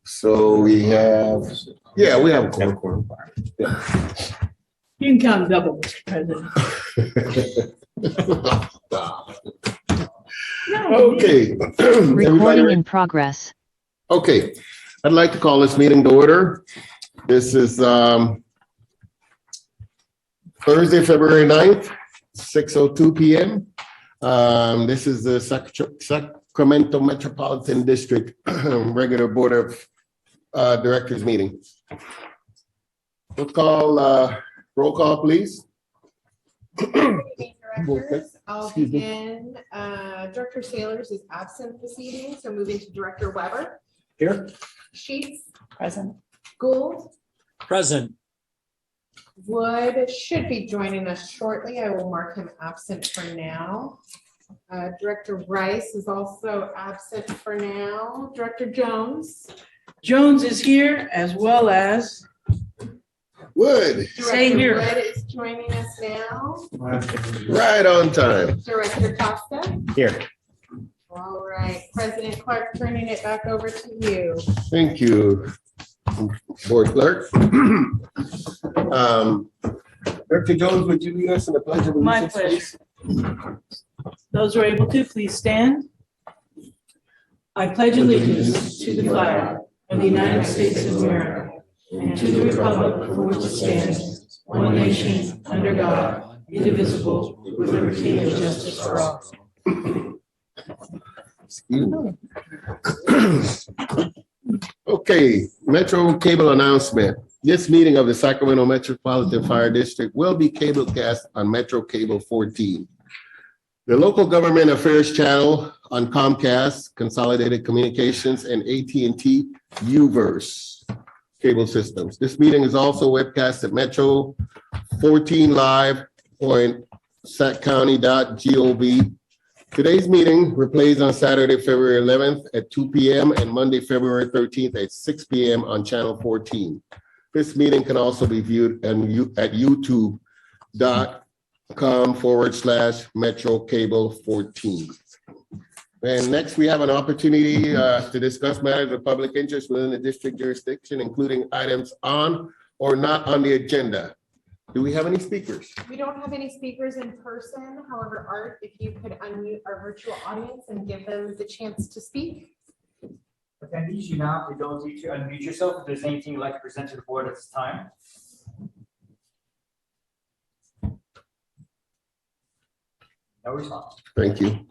So we have, we have a quorum. Yeah. You can count double, Mr. President. Okay. Everybody Recording ready? in progress. Okay, I'd like to call this meeting to order. This is Thursday, February 9th, 6:02 p.m. This is the Sacramento Metropolitan District regular Board of Directors meeting. We'll call roll call, please. Directors, I'll begin. Director Sailors is absent this evening, so moving to Director Weber. Here. Sheets, Present. Gould, Present. Wood should be joining us shortly. I will mark him absent for now. Director Rice is also absent for now. Director Jones. Jones is here as well as Wood. Same Director here. Wood is joining us now. Right on time. Director Costa. Here. All right, President Clark, turning it back over to you. Thank you, Board Clerk. Director Jones, would you lead us in the pledge of My allegiance, pleasure. please? Those who are able to, please stand. I pledge allegiance to the flag of the United States of America and to the republic for which it stands, one nation, under God, indivisible, with liberty and justice for all. Okay, Metro Cable announcement. This meeting of the Sacramento Metropolitan Fire District will be cablecast on Metro Cable 14. The local government affairs channel on Comcast, Consolidated Communications, and AT&T Uverse cable systems. This meeting is also webcast at Metro 14 live.saccounty.gov. Today's meeting replays on Saturday, February 11th at 2 p.m. and Monday, February 13th at 6 p.m. on Channel 14. This meeting can also be viewed at youtube.com/Metro Cable 14. And next, we have an opportunity to discuss matters of public interest within the district jurisdiction, including items on or not on the agenda. Do we have any speakers? We don't have any speakers in person. However, Art, if you could unmute our virtual audience and give them the chance to speak. Attendees, you now have the ability to unmute yourself if there's anything you'd like to present to the board at this time. No response. Thank you.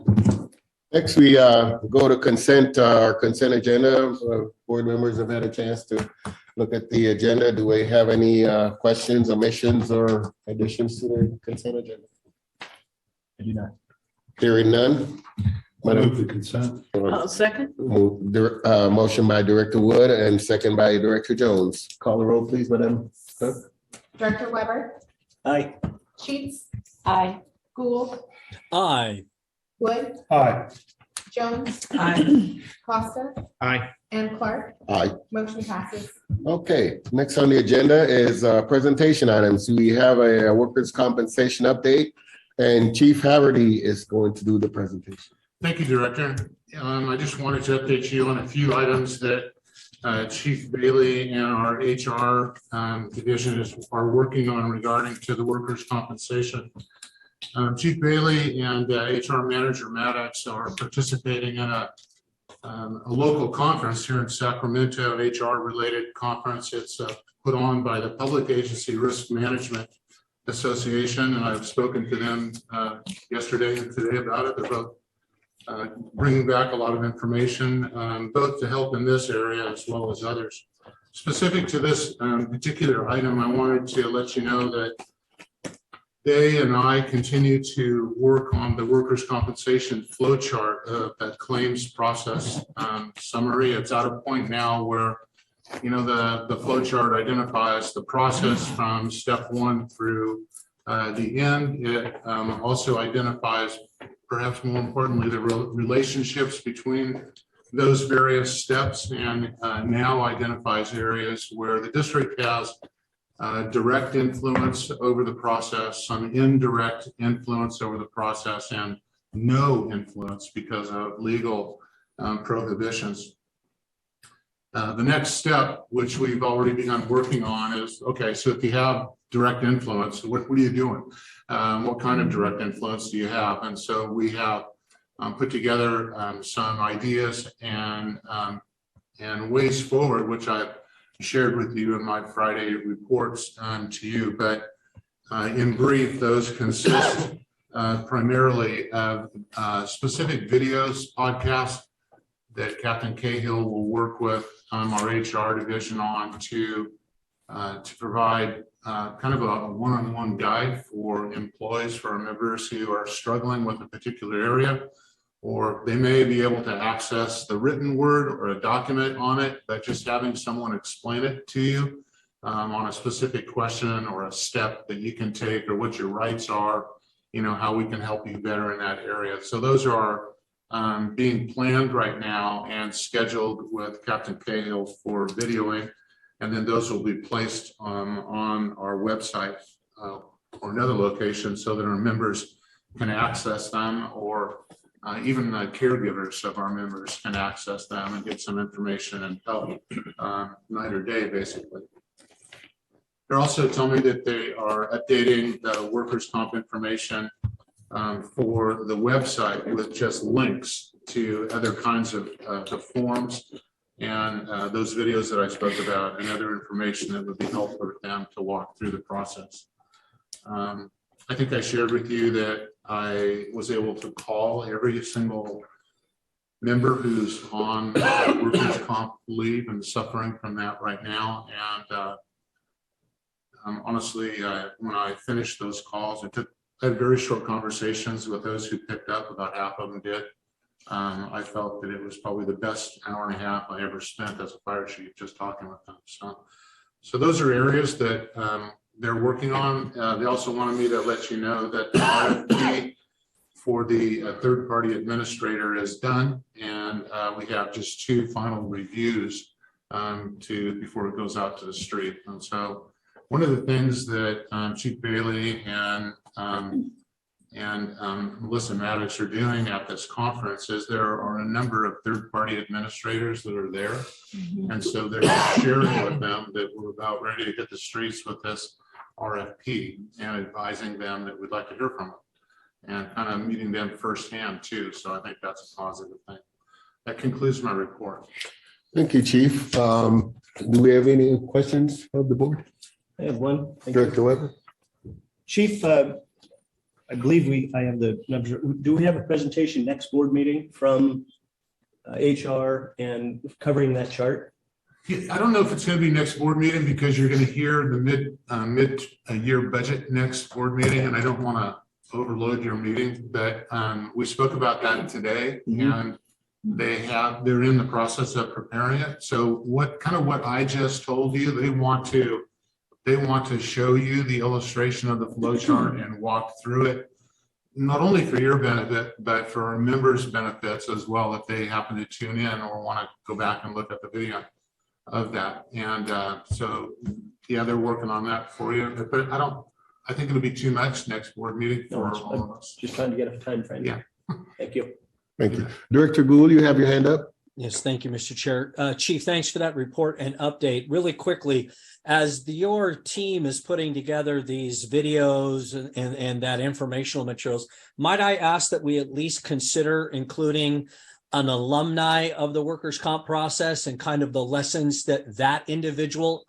Next, we go to consent, our consent agenda. Board members have had a chance to look at the agenda. Do we have any questions, omissions, or additions to the consent agenda? I do not. Hearing none. Move the consent. Second. Motion by Director Wood and second by Director Jones. Call the roll, please, Madam Clerk. Director Weber, Aye. Sheets, Aye. Gould, Aye. Wood, Aye. Jones, Aye. Costa, Aye. and Clark. Aye. Motion passes. Okay, next on the agenda is presentation items. We have a workers' compensation update, and Chief Haverty is going to do the presentation. Thank you, Director. I just wanted to update you on a few items that Chief Bailey and our HR division are working on regarding to the workers' compensation. Chief Bailey and HR Manager Maddox are participating in a local conference here in Sacramento, HR-related conference. It's put on by the Public Agency Risk Management Association, and I've spoken to them yesterday and today about it. They're both bringing back a lot of information, both to help in this area as well as others. Specific to this particular item, I wanted to let you know that they and I continue to work on the workers' compensation flow chart of that claims process summary. It's at a point now where, you know, the flow chart identifies the process from step one through the end. It also identifies, perhaps more importantly, the relationships between those various steps, and now identifies areas where the district has direct influence over the process, some indirect influence over the process, and no influence because of legal prohibitions. The next step, which we've already begun working on, is, okay, so if you have direct influence, what are you doing? What kind of direct influence do you have? And so we have put together some ideas and ways forward, which I've shared with you in my Friday reports to you. But in brief, those consist primarily of specific videos, podcasts that Captain Cahill will work with our HR division on to provide kind of a one-on-one guide for employees, for our members who are struggling with a particular area, or they may be able to access the written word or a document on it, but just having someone explain it to you on a specific question or a step that you can take, or what your rights are, you know, how we can help you better in that area. So those are being planned right now and scheduled with Captain Cahill for videoing. And then those will be placed on our website or another location so that our members can access them, or even the caregivers of our members can access them and get some information and help night or day, basically. They're also telling me that they are updating the workers' comp information for the website with just links to other kinds of the forms and those videos that I spoke about and other information that would be helpful for them to walk through the process. I think I shared with you that I was able to call every single member who's on workers' comp leave and suffering from that right now. And honestly, when I finished those calls, I had very short conversations with those who picked up. About half of them did. I felt that it was probably the best hour and a half I ever spent as a fire chief, just talking with them. So those are areas that they're working on. They also wanted me to let you know that the RFP for the third-party administrator is done, and we have just 2 final reviews before it goes out to the street. And so one of the things that Chief Bailey and Melissa Maddox are doing at this conference is there are a number of third-party administrators that are there. And so they're sharing with them that we're about ready to hit the streets with this RFP and advising them that we'd like to hear from them and kind of meeting them firsthand too. So I think that's a positive thing. That concludes my report. Thank you, Chief. Do we have any questions of the board? I have one. Thank you. Director Weber? Chief, I believe I have the numbers. Do we have a presentation next board meeting from HR and covering that chart? I don't know if it's going to be next board meeting because you're going to hear the mid-year budget next board meeting, and I don't want to overload your meeting, but we spoke about that today, and they're in the process of preparing it. So what I just told you, they want to show you the illustration of the flow chart and walk through it, not only for your benefit, but for our members' benefits as well, if they happen to tune in or want to go back and look at the video of that. And so, yeah, they're working on that for you. But I think it'll be too much next board meeting for all of us. Just trying to get a time frame. Yeah. Thank you. Thank you. Director Gould, you have your hand up? Yes, thank you, Mr. Chair. Chief, thanks for that report and update. Really quickly, as your team is putting together these videos and that informational materials, might I ask that we at least consider including an alumni of the workers' comp process and kind of the lessons that individual,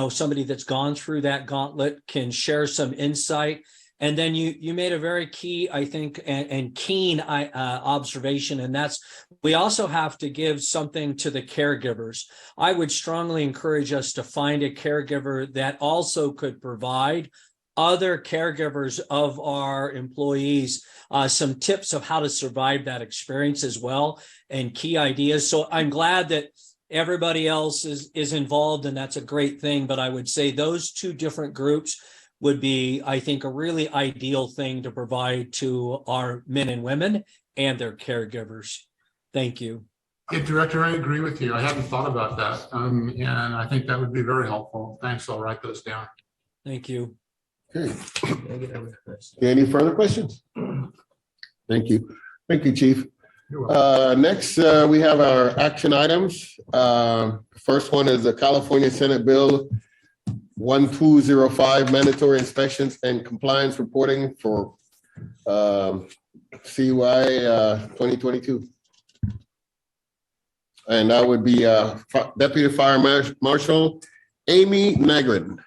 somebody that's gone through that gauntlet can share some insight. And then you made a very key, I think, and keen observation, and that's we also have to give something to the caregivers. I would strongly encourage us to find a caregiver that also could provide other caregivers of our employees some tips of how to survive that experience as well, and key ideas. So I'm glad that everybody else is involved, and that's a great thing. But I would say those 2 different groups would be, I think, a really ideal thing to provide to our men and women and their caregivers. Thank you. Yeah, Director, I agree with you. I hadn't thought about that. And I think that would be very helpful. Thanks. I'll write those down. Thank you. Okay. Any further questions? Thank you. Thank you, Chief. Next, we have our action items. First one is the California Senate Bill 1205, mandatory inspections and compliance reporting for CY 2022. And that would be Deputy Fire Marshal Amy Nagrin.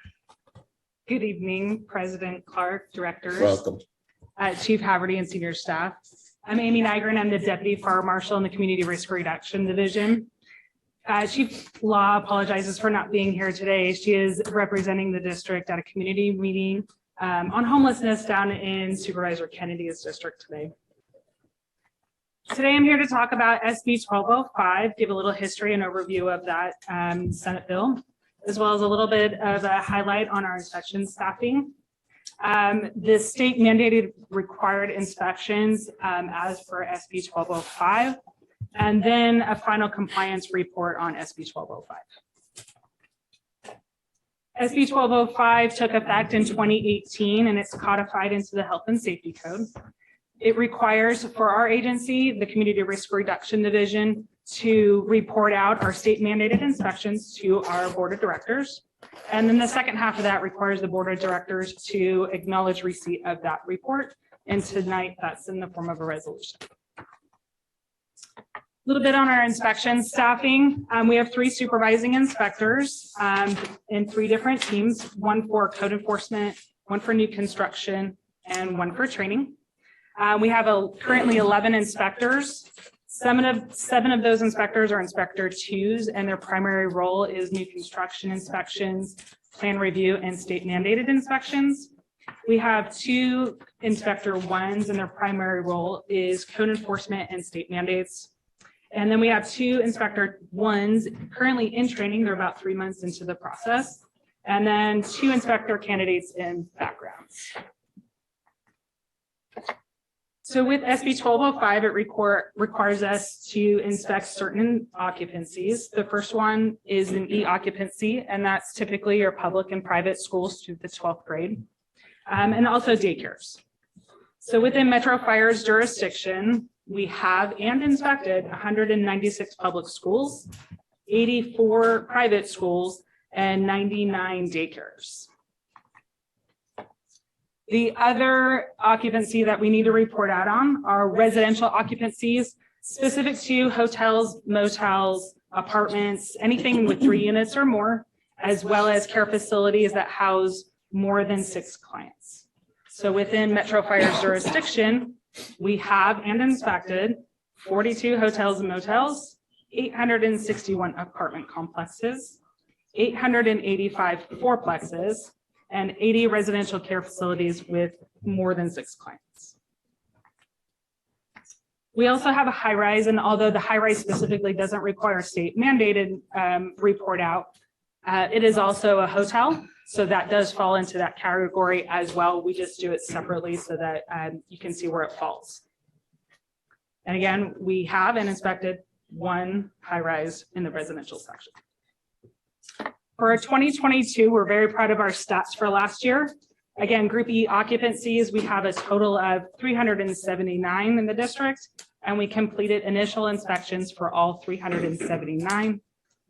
Good evening, President Clark, directors. Welcome. Chief Haverty and senior staff. I'm Amy Nygren. I'm the Deputy Fire Marshal in the Community Risk Reduction Division. Chief Law apologizes for not being here today. She is representing the district at a community meeting on homelessness down in Supervisor Kennedy's district today. Today, I'm here to talk about SB 1205, give a little history and overview of that Senate bill, as well as a little bit of a highlight on our inspection staffing. The state mandated required inspections as for SB 1205, and then a final compliance report on SB 1205. SB 1205 took effect in 2018 and it's codified into the Health and Safety Code. It requires for our agency, the Community Risk Reduction Division, to report out our state mandated inspections to our board of directors. And then the second half of that requires the board of directors to acknowledge receipt of that report. And tonight that's in the form of a resolution. A little bit on our inspection staffing. We have 3 supervising inspectors in 3 different teams, 1 for code enforcement, 1 for new construction, and 1 for training. We have currently 11 inspectors. 7 of those inspectors are inspector 2s, and their primary role is new construction inspections, plan review, and state mandated inspections. We have 2 inspector 1s, and their primary role is code enforcement and state mandates. And then we have 2 inspector 1s currently in training. They're about 3 months into the process. And then 2 inspector candidates in backgrounds. So with SB 1205, it requires us to inspect certain occupancies. The first one is an E-occupancy, and that's typically your public and private schools through the 12th grade, and also daycares. So within Metro Fire's jurisdiction, we have and inspected 196 public schools, 84 private schools, and 99 daycares. The other occupancy that we need to report out on are residential occupancies specific to hotels, motels, apartments, anything with 3 units or more, as well as care facilities that house more than 6 clients. So within Metro Fire's jurisdiction, we have and inspected 42 hotels and motels, 861 apartment complexes, 885 fourplexes, and 80 residential care facilities with more than 6 clients. We also have a high rise, and although the high rise specifically doesn't require state mandated report out, it is also a hotel. So that does fall into that category as well. We just do it separately so that you can see where it falls. And again, we have and inspected 1 high rise in the residential section. For 2022, we're very proud of our stats for last year. Again, Group E occupancies, we have a total of 379 in the district, and we completed initial inspections for all 379,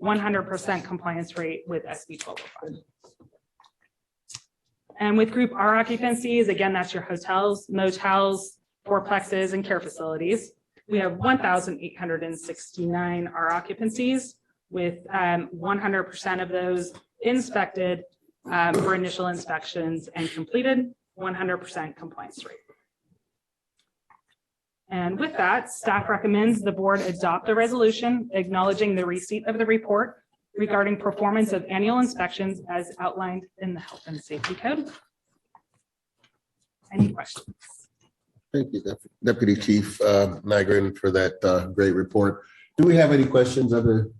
100% compliance rate with SB 1205. And with Group R occupancies, again, that's your hotels, motels, fourplexes, and care facilities. We have 1,869 R occupancies, with 100% of those inspected for initial inspections and completed, 100% compliance rate. And with that, staff recommends the board adopt a resolution acknowledging the receipt of the report regarding performance of annual inspections as outlined in the Health and Safety Code. Any questions? Thank you, Deputy Chief Nygren, for that great report. Do we have any questions of the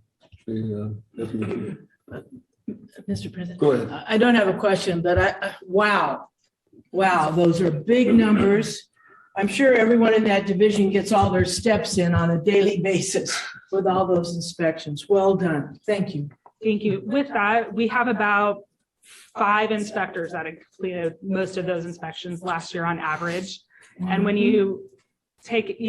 Mr. President. Go ahead. I don't have a question, but wow, those are big numbers. I'm sure everyone in that division gets all their steps in on a daily basis with all those inspections. Well done. Thank you. Thank you. With that, we have about 5 inspectors that have completed most of those inspections last year on average. And when you take,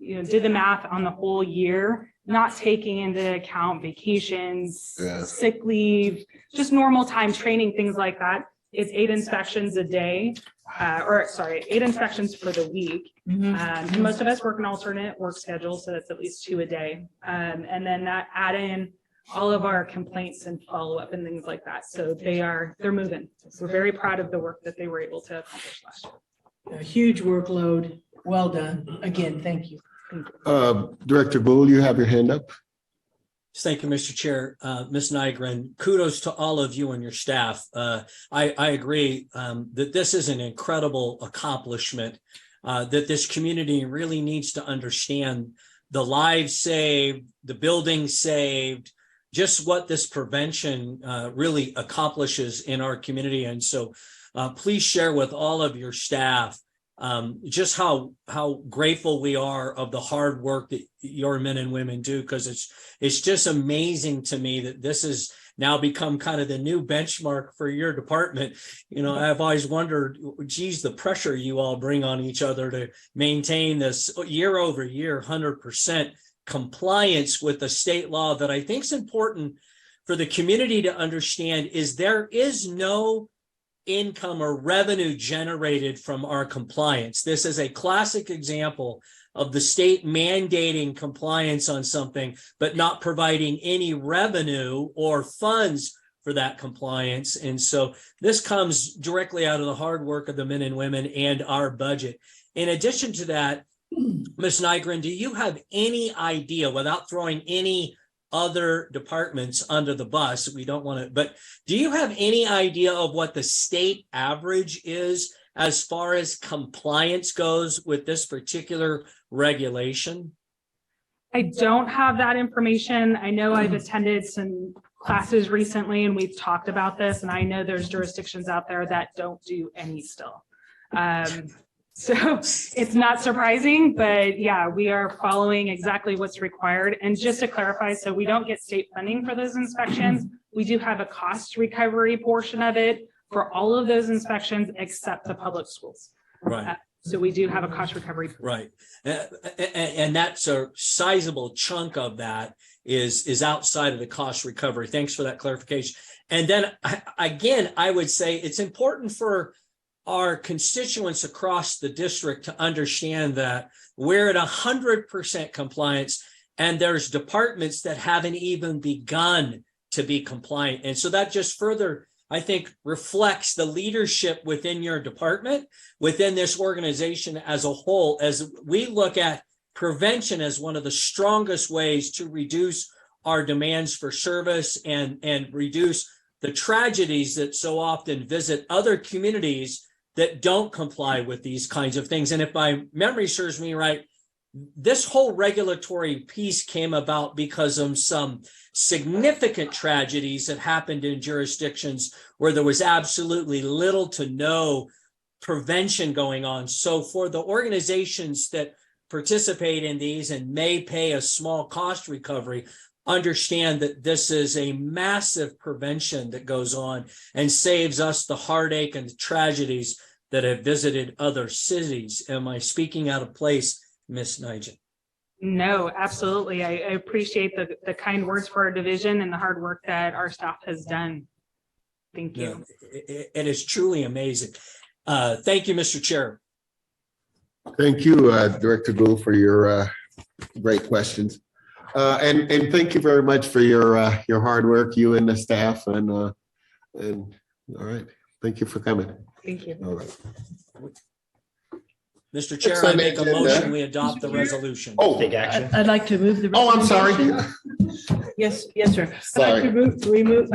did the math on the whole year, not taking into account vacations, Yeah. sick leave, just normal time training, things like that. It's 8 inspections a day, 8 inspections for the week. And most of us work an alternate work schedule, so that's at least 2 a day. And then that add in all of our complaints and follow-up and things like that. So they're moving. We're very proud of the work that they were able to accomplish last year. A huge workload. Well done. Again, thank you. Director Gould, you have your hand up. Thank you, Mr. Chair. Ms. Nygren, kudos to all of you and your staff. I agree that this is an incredible accomplishment, that this community really needs to understand the lives saved, the buildings saved, just what this prevention really accomplishes in our community. And so please share with all of your staff just how grateful we are of the hard work that your men and women do, because it's just amazing to me that this has now become kind of the new benchmark for your department. I've always wondered, geez, the pressure you all bring on each other to maintain this year over year 100% compliance with the state law. That I think is important for the community to understand is there is no income or revenue generated from our compliance. This is a classic example of the state mandating compliance on something, but not providing any revenue or funds for that compliance. And so this comes directly out of the hard work of the men and women and our budget. In addition to that, Ms. Nygren, do you have any idea, without throwing any other departments under the bus, we don't want to, but do you have any idea of what the state average is as far as compliance goes with this particular regulation? I don't have that information. I know I've attended some classes recently and we've talked about this, and I know there's jurisdictions out there that don't do any still. So it's not surprising, but yeah, we are following exactly what's required. And just to clarify, so we don't get state funding for those inspections. We do have a cost recovery portion of it for all of those inspections except the public schools. Right. So we do have a cost recovery. Right. And that's a sizable chunk of that is outside of the cost recovery. Thanks for that clarification. And then again, I would say it's important for our constituents across the district to understand that we're at 100% compliance, and there's departments that haven't even begun to be compliant. And so that just further, I think, reflects the leadership within your department, within this organization as a whole, as we look at prevention as one of the strongest ways to reduce our demands for service and reduce the tragedies that so often visit other communities that don't comply with these kinds of things. And if my memory serves me right, this whole regulatory piece came about because of some significant tragedies that happened in jurisdictions where there was absolutely little to no prevention going on. So for the organizations that participate in these and may pay a small cost recovery, understand that this is a massive prevention that goes on and saves us the heartache and the tragedies that have visited other cities. Am I speaking out of place, Ms. Nygren? No, absolutely. I appreciate the kind words for our division and the hard work that our staff has done. Thank you. It is truly amazing. Thank you, Mr. Chair. Thank you, Director Gould, for your great questions. And thank you very much for your hard work, you and the staff. And all right, thank you for coming. Thank you. All right. Mr. Chair, I make a motion, we adopt the resolution. Oh, I'd like to move the. I'm sorry. Yes, yes, sir. I'd Sorry. like to remove.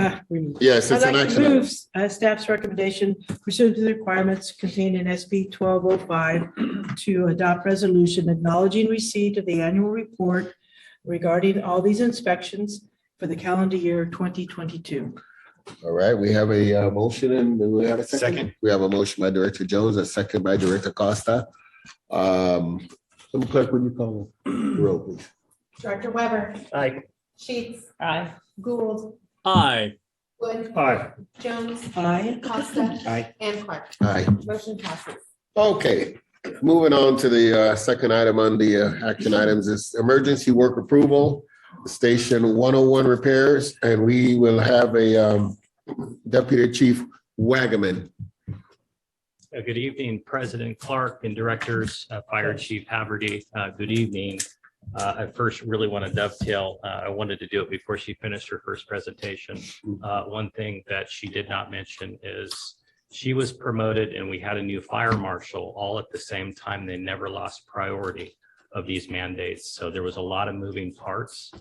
Yes, it's I'd an like to action. move staff's recommendation pursuant to the requirements contained in SB 1205 to adopt resolution acknowledging receipt of the annual report regarding all these inspections for the calendar year 2022. All right, we have a motion, and do we have a second? Second. We have a motion by Director Jones, a second by Director Costa. Clerk, would you call the roll, please? Director Weber, Aye. Sheets, Aye. Gould, Aye. Wood, Aye. Jones, Aye. Costa, Aye. and Clark. Aye. Motion passes. Okay, Moving on to the second item on the action items is emergency work approval, Station 101 repairs, and we will have a Deputy Chief Wagaman. Good evening, President Clark and Directors, Fire Chief Haverty. Good evening. I first really want to dovetail. I wanted to do it before she finished her first presentation. One thing that she did not mention is she was promoted and we had a new fire marshal all at the same time. They never lost priority of these mandates. So there was a lot of moving parts,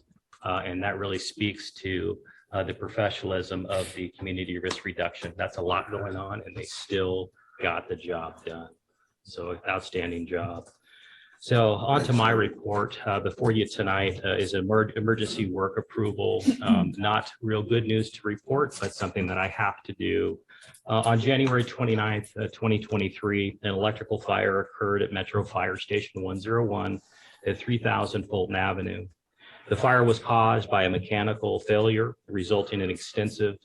and that really speaks to the professionalism of the community risk reduction. That's a lot going on, and they still got the job done. So outstanding job. So on to my report before you tonight is emergency work approval. Not real good news to report, but something that I have to do. On January 29th, 2023, an electrical fire occurred at Metro Fire Station 101 at 3000 Fulton Avenue. The fire was caused by a mechanical failure, resulting in extensive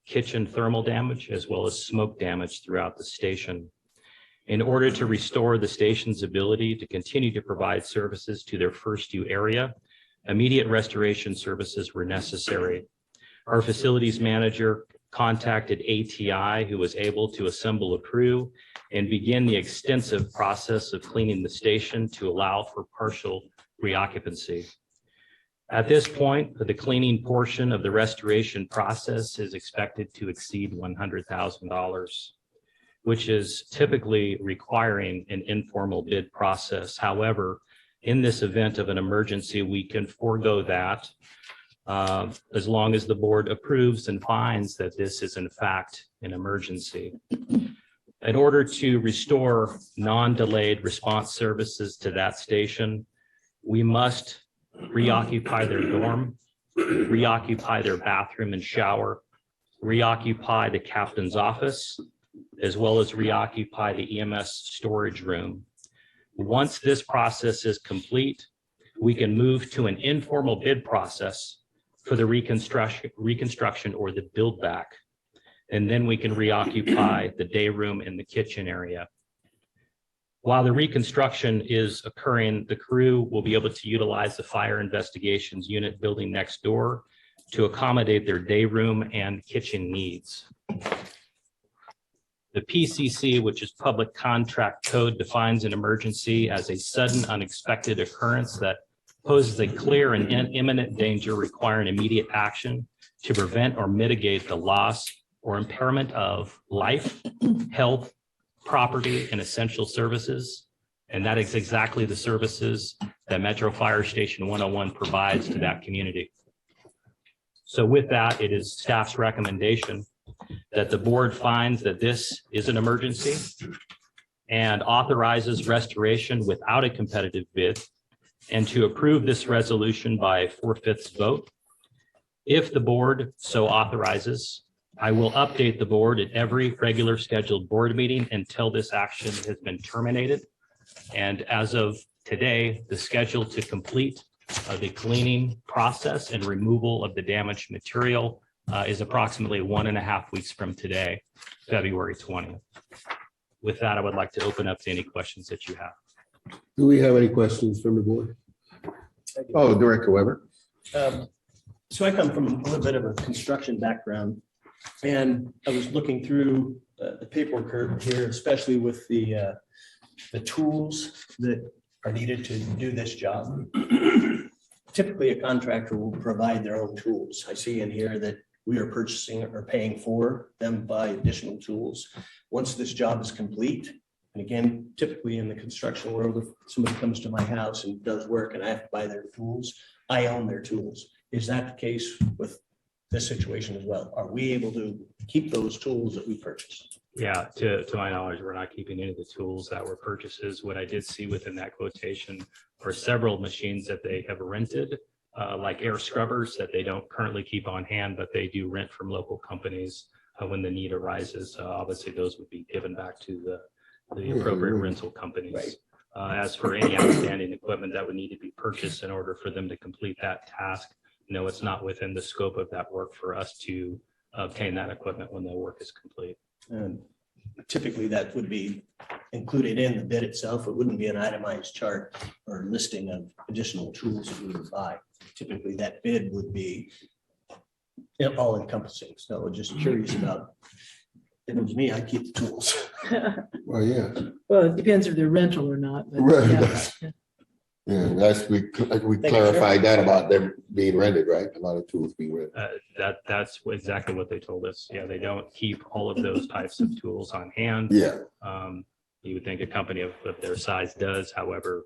kitchen thermal damage as well as smoke damage throughout the station. In order to restore the station's ability to continue to provide services to their first due area, immediate restoration services were necessary. Our facilities manager contacted ATI, who was able to assemble a crew and begin the extensive process of cleaning the station to allow for partial reoccupancy. At this point, the cleaning portion of the restoration process is expected to exceed $100,000. Which is typically requiring an informal bid process. However, in this event of an emergency, we can forego that as long as the board approves and finds that this is in fact an emergency. In order to restore non-delayed response services to that station, we must reoccupy their dorm, reoccupy their bathroom and shower, reoccupy the captain's office, as well as reoccupy the EMS storage room. Once this process is complete, we can move to an informal bid process for the reconstruction or the build back. And then we can reoccupy the day room and the kitchen area. While the reconstruction is occurring, the crew will be able to utilize the fire investigations unit building next door to accommodate their day room and kitchen needs. The PCC, which is Public Contract Code, defines an emergency as a sudden unexpected occurrence that poses a clear and imminent danger requiring immediate action to prevent or mitigate the loss or impairment of life, health, property, and essential services. And that is exactly the services that Metro Fire Station 101 provides to that community. So with that, it is staff's recommendation that the board finds that this is an emergency and authorizes restoration without a competitive bid, and to approve this resolution by 4/5 vote. If the board so authorizes, I will update the board at every regular scheduled board meeting until this action has been terminated. And as of today, the schedule to complete the cleaning process and removal of the damaged material is approximately 1.5 weeks from today, February 20th. With that, I would like to open up to any questions that you have. Do we have any questions from the board? Oh, Director Weber. So I come from a little bit of a construction background, and I was looking through the paperwork here, especially with the tools that are needed to do this job. Typically, a contractor will provide their own tools. I see in here that we are purchasing or paying for them by additional tools. Once this job is complete, and again, typically in the construction world, if somebody comes to my house and does work and I have to buy their tools, I own their tools. Is that the case with this situation as well? Are we able to keep those tools that we purchased? Yeah, to my knowledge, we're not keeping any of the tools that were purchases. What I did see within that quotation are several machines that they have rented, like air scrubbers that they don't currently keep on hand, but they do rent from local companies when the need arises. Obviously, those would be given back to the appropriate rental companies. Right. As for any outstanding equipment that would need to be purchased in order for them to complete that task, no, it's not within the scope of that work for us to obtain that equipment when the work is complete. And typically that would be included in the bid itself. It wouldn't be an itemized chart or listing of additional tools that we would buy. Typically, that bid would be all encompassing. So we're just curious about, if it was me, I'd keep the tools. Well, yeah. Well, it depends if they're rental or not. but Right. yeah. Yeah, we clarified that about them being rented, right? A lot of tools being rented. That's exactly what they told us. Yeah, they don't keep all of those types of tools on hand. Yeah, You would think a company of their size does. However,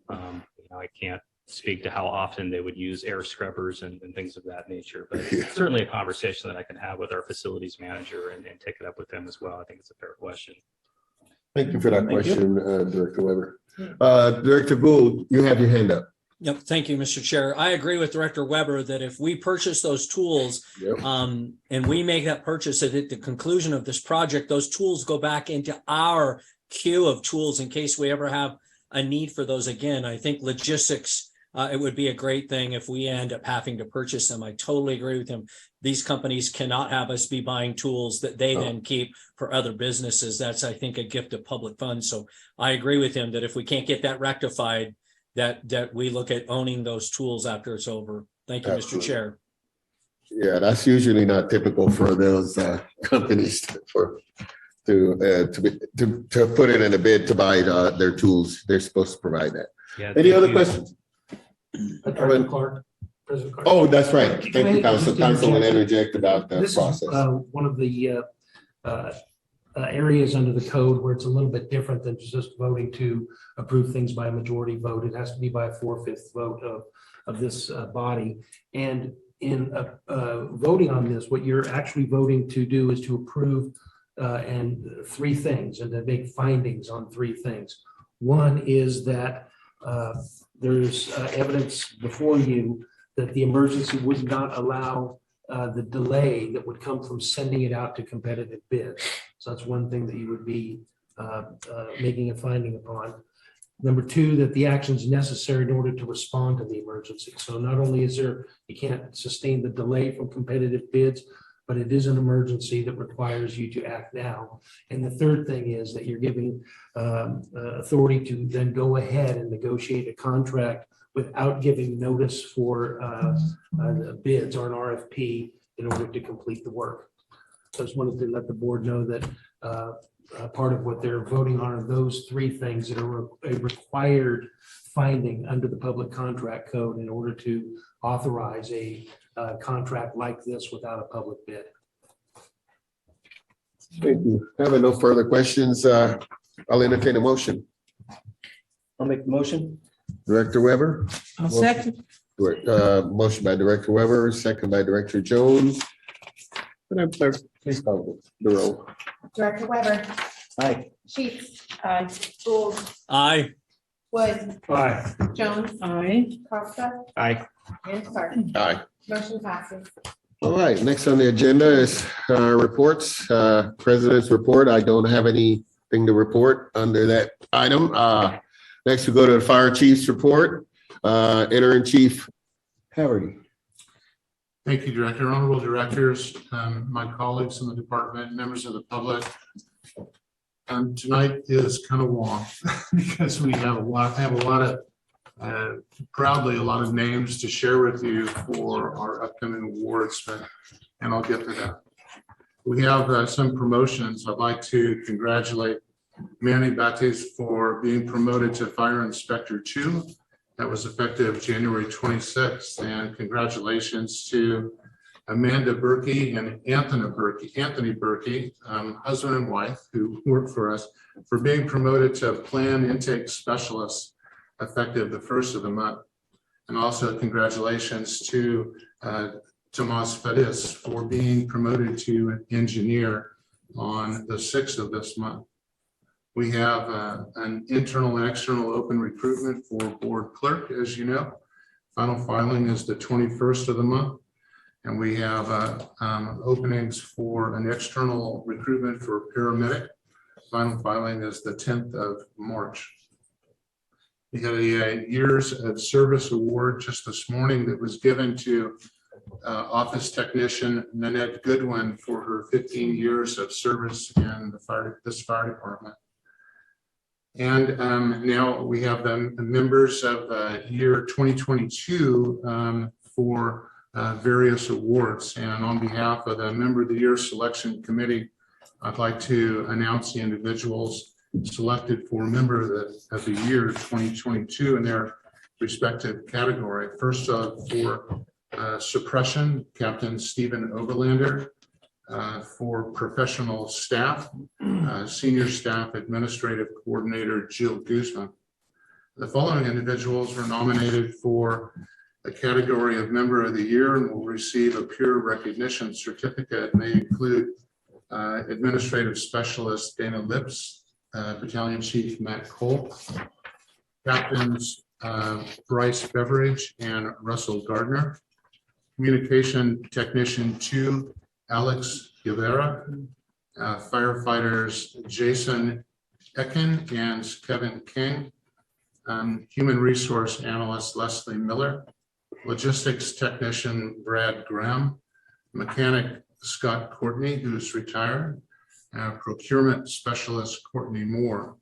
I can't speak to how often they would use air scrubbers and things of that nature. But Yeah. certainly a conversation that I can have with our facilities manager and take it up with them as well. I think it's a fair question. thank you for that Thank you. question, Director Weber. Director Gould, you have your hand up. Yep, thank you, Mr. Chair. I agree with Director Weber that if we purchase those tools Yep. and we make that purchase at the conclusion of this project, those tools go back into our queue of tools in case we ever have a need for those again. I think logistics, it would be a great thing if we end up having to purchase them. I totally agree with him. These companies cannot have us be buying tools that they then keep for other businesses. That's, I think, a gift of public funds. So I agree with him that if we can't get that rectified, that we look at owning those tools after it's over. Thank you, Mr. Absolutely. Chair. Yeah, that's usually not typical for those companies to put it in a bid to buy their tools. They're supposed to provide that. Yeah, Any thank other you. questions? President Clark. President Clark. Oh, that's right. Thank you, Council. Just Council will interject. interject about the This is process. one of the areas under the code where it's a little bit different than just voting to approve things by a majority vote. It has to be by a 4/5 vote of this body. And in voting on this, what you're actually voting to do is to approve and three things and to make findings on three things. One is that there's evidence before you that the emergency would not allow the delay that would come from sending it out to competitive bids. So that's one thing that you would be making a finding upon. Number two, that the actions necessary in order to respond to the emergency. So not only is there, you can't sustain the delay from competitive bids, but it is an emergency that requires you to act now. And the third thing is that you're giving authority to then go ahead and negotiate a contract without giving notice for bids or an RFP in order to complete the work. So I just wanted to let the board know that part of what they're voting on are those three things that are a required finding under the public contract code in order to authorize a contract like this without a public bid. Thank you. Having no further questions, I'll entertain a motion. I'll make the motion. Director Weber, I'll second. motion by Director Weber, second by Director Jones. Madam Clerk, please call the roll. Director Weber, Aye. Sheets, Aye. Gould, Aye. Wood, Aye. Jones, Aye. Costa, Aye. and Clark. Aye. Motion passes. All right, next on the agenda is reports, President's report. I don't have anything to report under that item. Next, we go to the Fire Chief's report. Interim Chief Haverty. Thank you, Director. Honorable Directors, my colleagues in the department, members of the public. Tonight is kind of long because we have a lot of proudly a lot of names to share with you for our upcoming awards, and I'll get to that. We have some promotions. I'd like to congratulate Manny Bates for being promoted to Fire Inspector 2. That was effective January 26th, and congratulations to Amanda Berkey and Anthony Berkey, husband and wife who work for us, for being promoted to Plan Intake Specialist effective the 1st of the month. And also congratulations to Tomas Fedis for being promoted to an engineer on the 6th of this month. We have an internal and external open recruitment for board clerk, as you know. Final filing is the 21st of the month. And we have openings for an external recruitment for paramedic. Final filing is the 10th of March. We had a years of service award just this morning that was given to Office Technician Nanette Goodwin for her 15 years of service in this fire department. And now we have the members of year 2022 for various awards. And on behalf of the Member of the Year Selection Committee, I'd like to announce the individuals selected for Member of the Year 2022 in their respective category. First, for suppression, Captain Stephen Oberlander. For professional staff, Senior Staff Administrative Coordinator Jill Guzman. The following individuals were nominated for a category of Member of the Year and will receive a peer recognition certificate. They include Administrative Specialist Dana Lips, Battalion Chief Matt Cole, Captains Bryce Beveridge and Russell Gardner, Communication Technician 2, Alex Guevara, firefighters Jason Ekin and Kevin King, Human Resource Analyst Leslie Miller, Logistics Technician Brad Graham, Mechanic Scott Courtney, who's retired, Procurement Specialist Courtney Moore.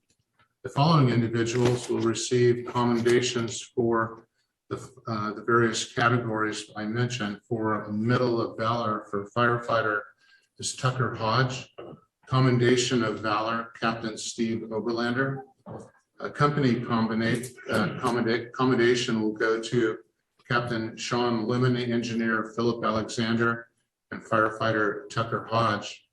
The following individuals will receive commendations for the various categories I mentioned. For a Medal of Valor for firefighter is Tucker Hodge. Commendation of Valor, Captain Steve Oberlander. A company commendation will go to Captain Sean Lemon, Engineer Philip Alexander, and firefighter Tucker Hodge.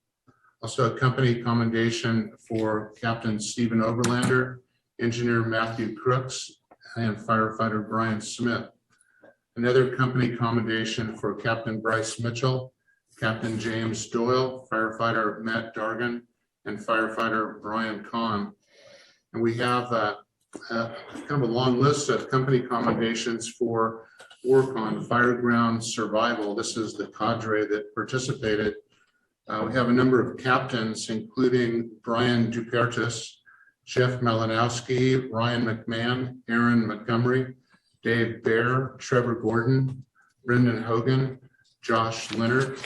Also a company commendation for Captain Stephen Oberlander, Engineer Matthew Crooks, and firefighter Brian Smith. Another company commendation for Captain Bryce Mitchell, Captain James Doyle, firefighter Matt Dargan, and firefighter Brian Kahn. And we have kind of a long list of company commendations for work on fireground survival. This is the cadre that participated. We have a number of captains, including Brian Dupertis, Jeff Malinowski, Ryan McMahon, Aaron Montgomery, Dave Bear, Trevor Gordon, Brendan Hogan, Josh Leonard,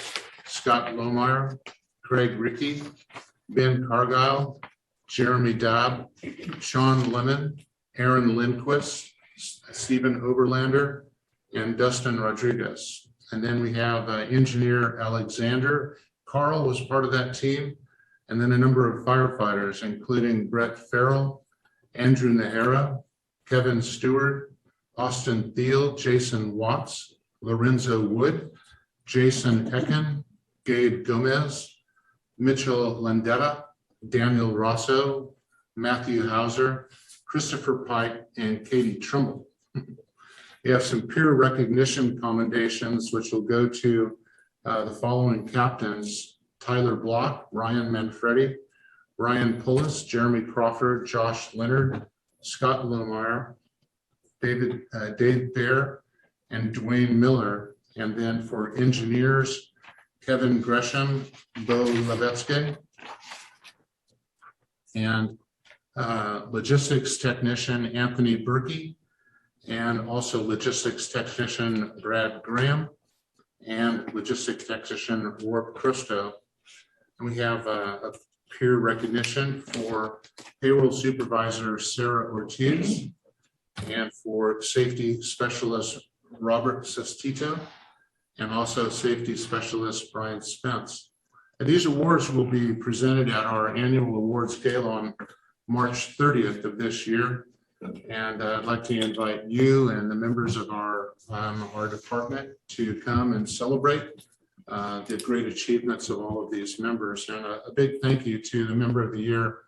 Scott Lohmeyer, Craig Rickey, Ben Cargile, Jeremy Dabb, Sean Lemon, Aaron Lindquist, Stephen Oberlander, and Dustin Rodriguez. And then we have Engineer Alexander. Carl was part of that team. And then a number of firefighters, including Brett Farrell, Andrew Nahara, Kevin Stewart, Austin Thiel, Jason Watts, Lorenzo Wood, Jason Ekin, Gabe Gomez, Mitchell Landetta, Daniel Rosso, Matthew Hauser, Christopher Pike, and Katie Trimble. We have some peer recognition commendations, which will go to the following captains: Tyler Block, Ryan Manfredi, Ryan Pullis, Jeremy Crawford, Josh Leonard, Scott Lohmeyer, Dave Bear, and Dwayne Miller. And then for engineers, Kevin Gresham, Bo Levetsky, and logistics technician Anthony Berkey, and also logistics technician Brad Graham, and logistics technician Warp Christo. And we have a peer recognition for payroll supervisor Sarah Ortiz, and for safety specialist Robert Sestito, and also safety specialist Brian Spence. And these awards will be presented at our annual awards gala on March 30th of this year. And I'd like to invite you and the members of our department to come and celebrate the great achievements of all of these members. And a big thank you to the Member of the Year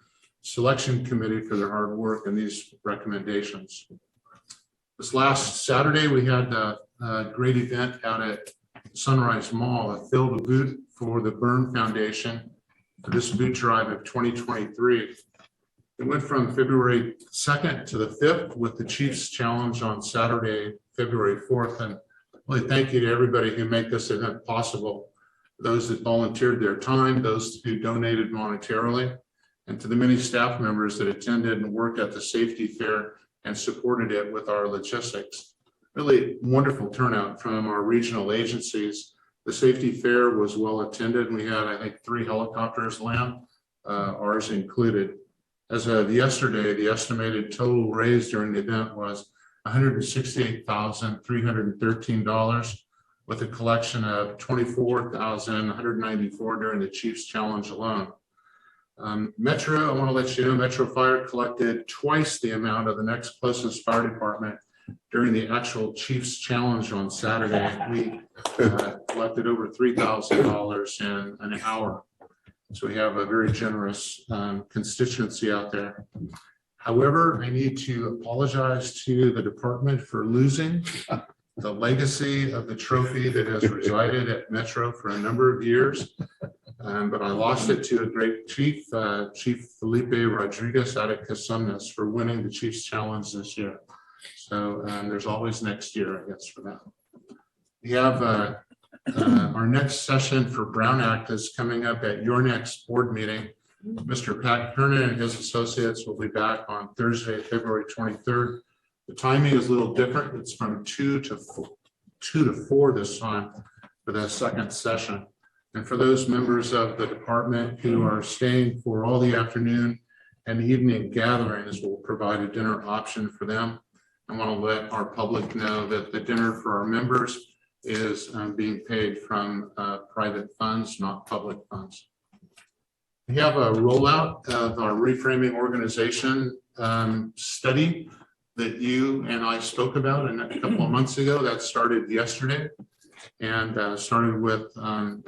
Selection Committee for their hard work and these recommendations. This last Saturday, we had a great event out at Sunrise Mall, a Fill the Boot for the Burn Foundation for this boot drive of 2023. It went from February 2nd to the 5th with the Chiefs Challenge on Saturday, February 4th. And really thank you to everybody who made this event possible. Those that volunteered their time, those who donated monetarily, and to the many staff members that attended and worked at the safety fair and supported it with our logistics. really wonderful turnout from our regional agencies. The safety fair was well attended. We had, I think, 3 helicopters land, ours included. As of yesterday, the estimated total raised during the event was $168,313, with a collection of $24,194 during the Chiefs Challenge alone. Metro, I want to let you know, Metro Fire collected twice the amount of the next closest fire department during the actual Chiefs Challenge on Saturday. We collected over $3,000 in an hour. So we have a very generous constituency out there. However, I need to apologize to the department for losing the legacy of the trophy that has resided at Metro for a number of years. But I lost it to a great chief, Chief Felipe Rodriguez out at Casumnas, for winning the Chiefs Challenge this year. So there's always next year, I guess, for that. We have our next session for Brown Act is coming up at your next board meeting. Mr. Pat Kernan and his associates will be back on Thursday, February 23rd. The timing is a little different. It's from 2 to 4 this time for the second session. And for those members of the department who are staying for all the afternoon and evening gatherings, we'll provide a dinner option for them. I want to let our public know that the dinner for our members is being paid from private funds, not public funds. We have a rollout of our reframing organization study that you and I spoke about a couple of months ago. That started yesterday, and started with one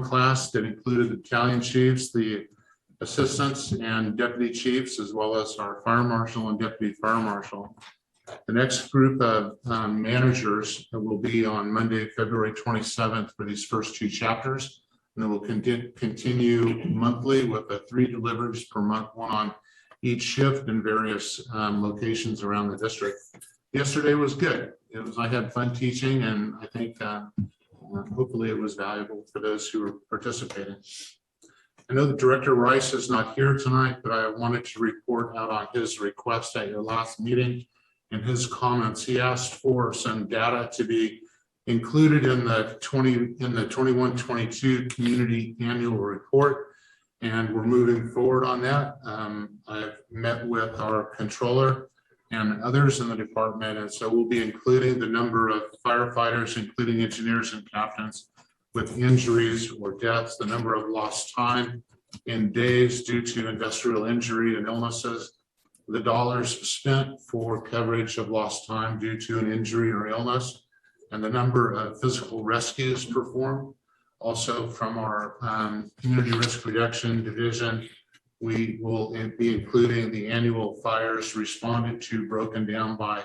class that included the battalion chiefs, the assistants and deputy chiefs, as well as our fire marshal and deputy fire marshal. The next group of managers will be on Monday, February 27th for these first 2 chapters. And then we'll continue monthly with 3 deliveries per month, 1 on each shift in various locations around the district. Yesterday was good. I had fun teaching, and I think hopefully it was valuable for those who were participating. I know that Director Rice is not here tonight, but I wanted to report out on his request at your last meeting. In his comments, he asked for some data to be included in the 21-22 community annual report, and we're moving forward on that. I've met with our controller and others in the department, and so we'll be including the number of firefighters, including engineers and captains, with injuries or deaths, the number of lost time in days due to industrial injury and illnesses, the dollars spent for coverage of lost time due to an injury or illness, and the number of physical rescues performed. Also from our community risk reduction division, we will be including the annual fires responded to, broken down by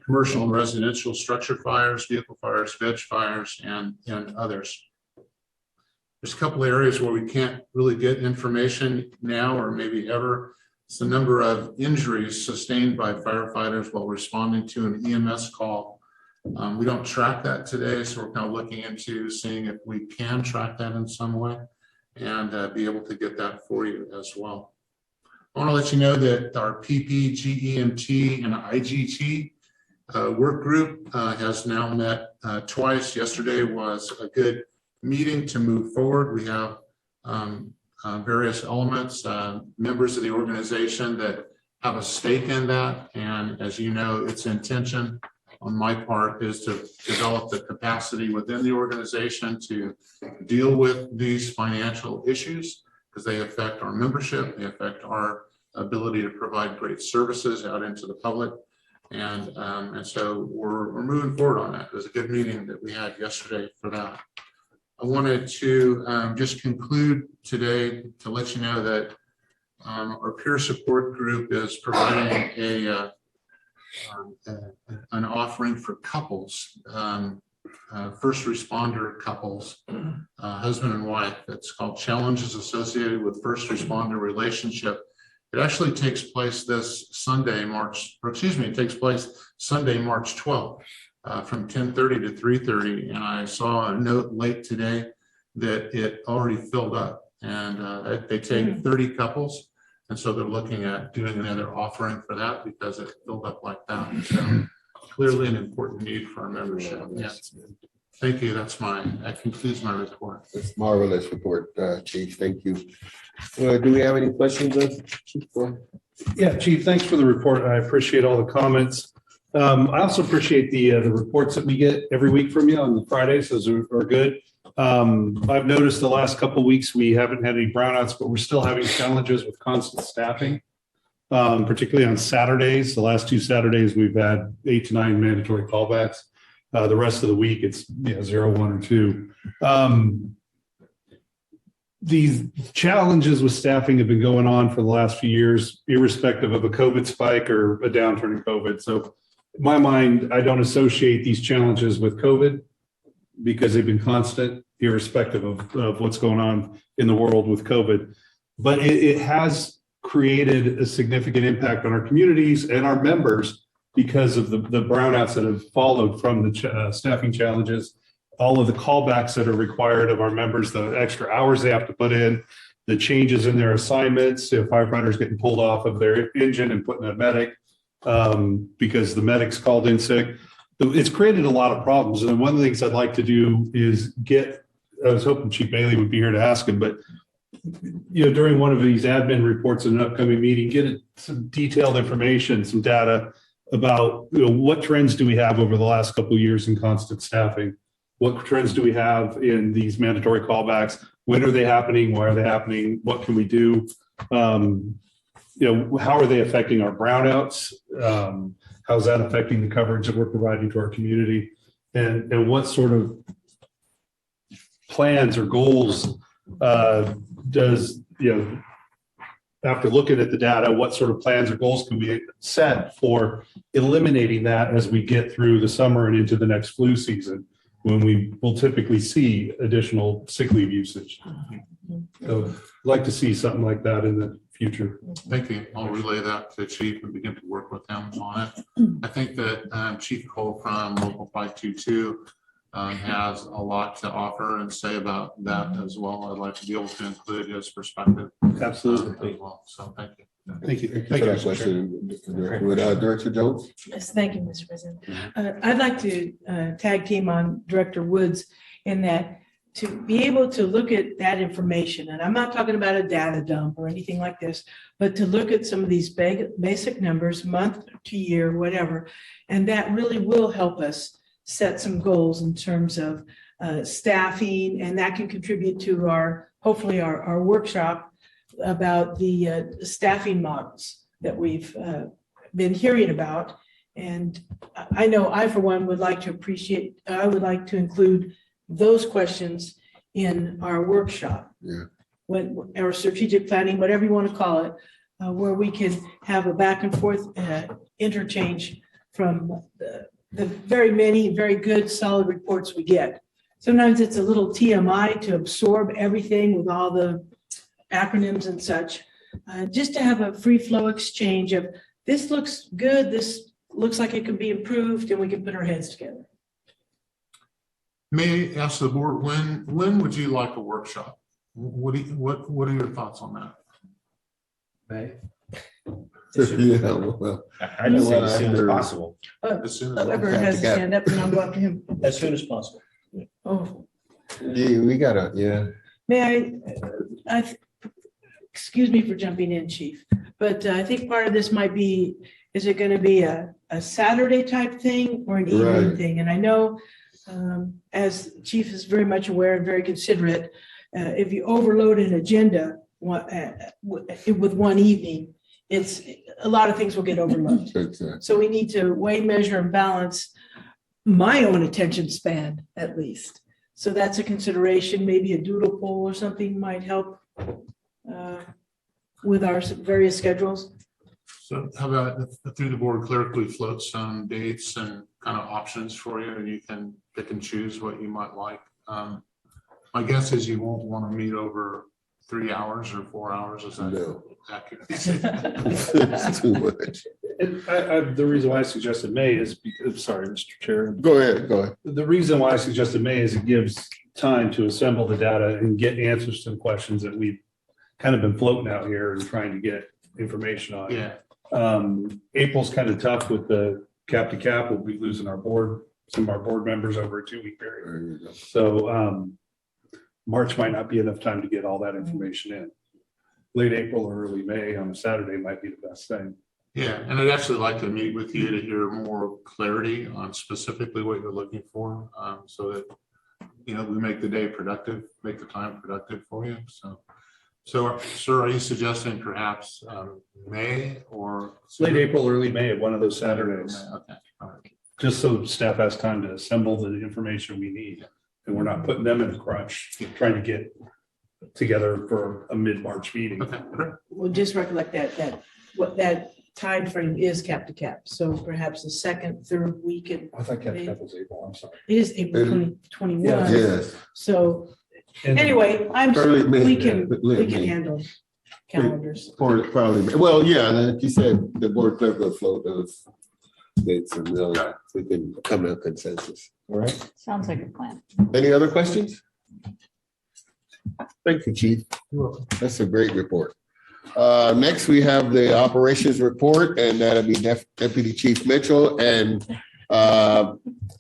commercial and residential structure fires, vehicle fires, veg fires, and others. There's a couple of areas where we can't really get information now or maybe ever. It's the number of injuries sustained by firefighters while responding to an EMS call. We don't track that today, so we're kind of looking into seeing if we can track that in some way and be able to get that for you as well. I want to let you know that our PP, GEMT, and IGT work group has now met twice. Yesterday was a good meeting to move forward. We have various elements, members of the organization that have a stake in that. And as you know, its intention on my part is to develop the capacity within the organization to deal with these financial issues, because they affect our membership, they affect our ability to provide great services out into the public. And so we're moving forward on that. It was a good meeting that we had yesterday for that. I wanted to just conclude today to let you know that our peer support group is providing an offering for couples, first responder couples, husband and wife. It's called Challenges Associated with First Responder Relationship. It actually takes place this Sunday, it takes place Sunday, March 12th. From 10:30 to 3:30, and I saw a note late today that it already filled up, and they take 30 couples, and so they're looking at doing another offering for that because it filled up like that. So clearly an important need for our membership. Yes. Thank you. That concludes my report. That's marvelous report, Chief. Thank you. Do we have any questions? Chief? Go ahead. Yeah, Chief, thanks for the report. I appreciate all the comments. I also appreciate the reports that we get every week from you on the Fridays. Those are good. I've noticed the last couple of weeks, we haven't had any brownouts, but we're still having challenges with constant staffing, particularly on Saturdays. The last 2 Saturdays, we've had 8 to 9 mandatory callbacks. The rest of the week, it's 0, 1, or 2. These challenges with staffing have been going on for the last few years, irrespective of a COVID spike or a downturn in COVID. So in my mind, I don't associate these challenges with COVID because they've been constant, irrespective of what's going on in the world with COVID. But it has created a significant impact on our communities and our members because of the brownouts that have followed from the staffing challenges, all of the callbacks that are required of our members, the extra hours they have to put in, the changes in their assignments, if firefighters getting pulled off of their engine and put in a medic because the medic's called in sick. It's created a lot of problems. And one of the things I'd like to do is I was hoping Chief Bailey would be here to ask him, but during one of these admin reports in an upcoming meeting, get some detailed information, some data about what trends do we have over the last couple of years in constant staffing? What trends do we have in these mandatory callbacks? When are they happening? Why are they happening? What can we do? How are they affecting our brownouts? How's that affecting the coverage that we're providing to our community? And what sort of plans or goals does, after looking at the data, what sort of plans or goals can we set for eliminating that as we get through the summer and into the next flu season, when we will typically see additional sick leave usage? So I'd like to see something like that in the future. Thank you. I'll relay that to the Chief and begin to work with him on it. I think that Chief Cole from Local 522 has a lot to offer and say about that as well. I'd like to be able to include his perspective. Absolutely. As well. So thank you. Thank you. Thank you for that question. Would Director Jones? Yes, thank you, Mr. President. I'd like to tag team on Director Woods in that to be able to look at that information, and I'm not talking about a data dump or anything like this, but to look at some of these basic numbers, month to year, whatever, and that really will help us set some goals in terms of staffing, and that can contribute to hopefully our workshop about the staffing models that we've been hearing about. And I know I, for one, would like to include those questions in our workshop. Yeah. Our strategic planning, whatever you want to call it, where we can have a back and forth interchange from the very many, very good, solid reports we get. Sometimes it's a little TMI to absorb everything with all the acronyms and such, just to have a free flow exchange of this looks good, this looks like it could be improved, and we can put our heads together. May I ask the board, when would you like a workshop? What are your thoughts on that? May. Yeah, well, I'd say as soon as possible. As soon as Whoever has to stand up, and I'll go up to him. As soon as possible. Oh, yeah, we gotta, yeah. may I excuse me for jumping in, Chief, but I think part of this might be, is it going to be a Saturday type thing or an evening Right. thing? And I know, as Chief is very much aware and very considerate, if you overload an agenda with one evening, it's a lot of things will get overlooked. Exactly. So we need to weigh, measure, and balance my own attention span, at least. So that's a consideration. Maybe a doodle poll or something might help with our various schedules. So how about through the board clerically float some dates and kind of options for you, and you can pick and choose what you might like. My guess is you won't want to meet over 3 hours or 4 hours. Is that No. accurate? It's too much. And the reason why I suggested May is because, sorry, Mr. Chair. Go ahead. The reason why I suggested May is it gives time to assemble the data and get answers to the questions that we've kind of been floating out here and trying to get information on. Yeah. April's kind of tough with the cap to cap, we'll be losing some of our board members over a 2-week period. There you go. So March might not be enough time to get all that information in. Late April or early May on a Saturday might be the best thing. Yeah, and I'd actually like to meet with you to hear more clarity on specifically what you're looking for, so that, we make the day productive, make the time productive for you. So, sir, are you suggesting perhaps May or? Late April, early May, one of those Saturdays, Okay, all right. just so staff has time to assemble the information we need. And we're not putting them in a crunch, trying to get together for a mid-March meeting. Okay, great. Well, just recollect that time frame is cap to cap. So perhaps the second, third week in, I thought that was April, I'm sorry. it is April 2021. Yes. So And- anyway, Early May, we can late May. handle calendars. Probably, well, yeah, and like you said, the board clerk will float those dates and we can come to a consensus. All right. Sounds like a plan. Any other questions? Thank you, Chief. That's a great report. Next, we have the operations report, and that'll be Deputy Chief Mitchell and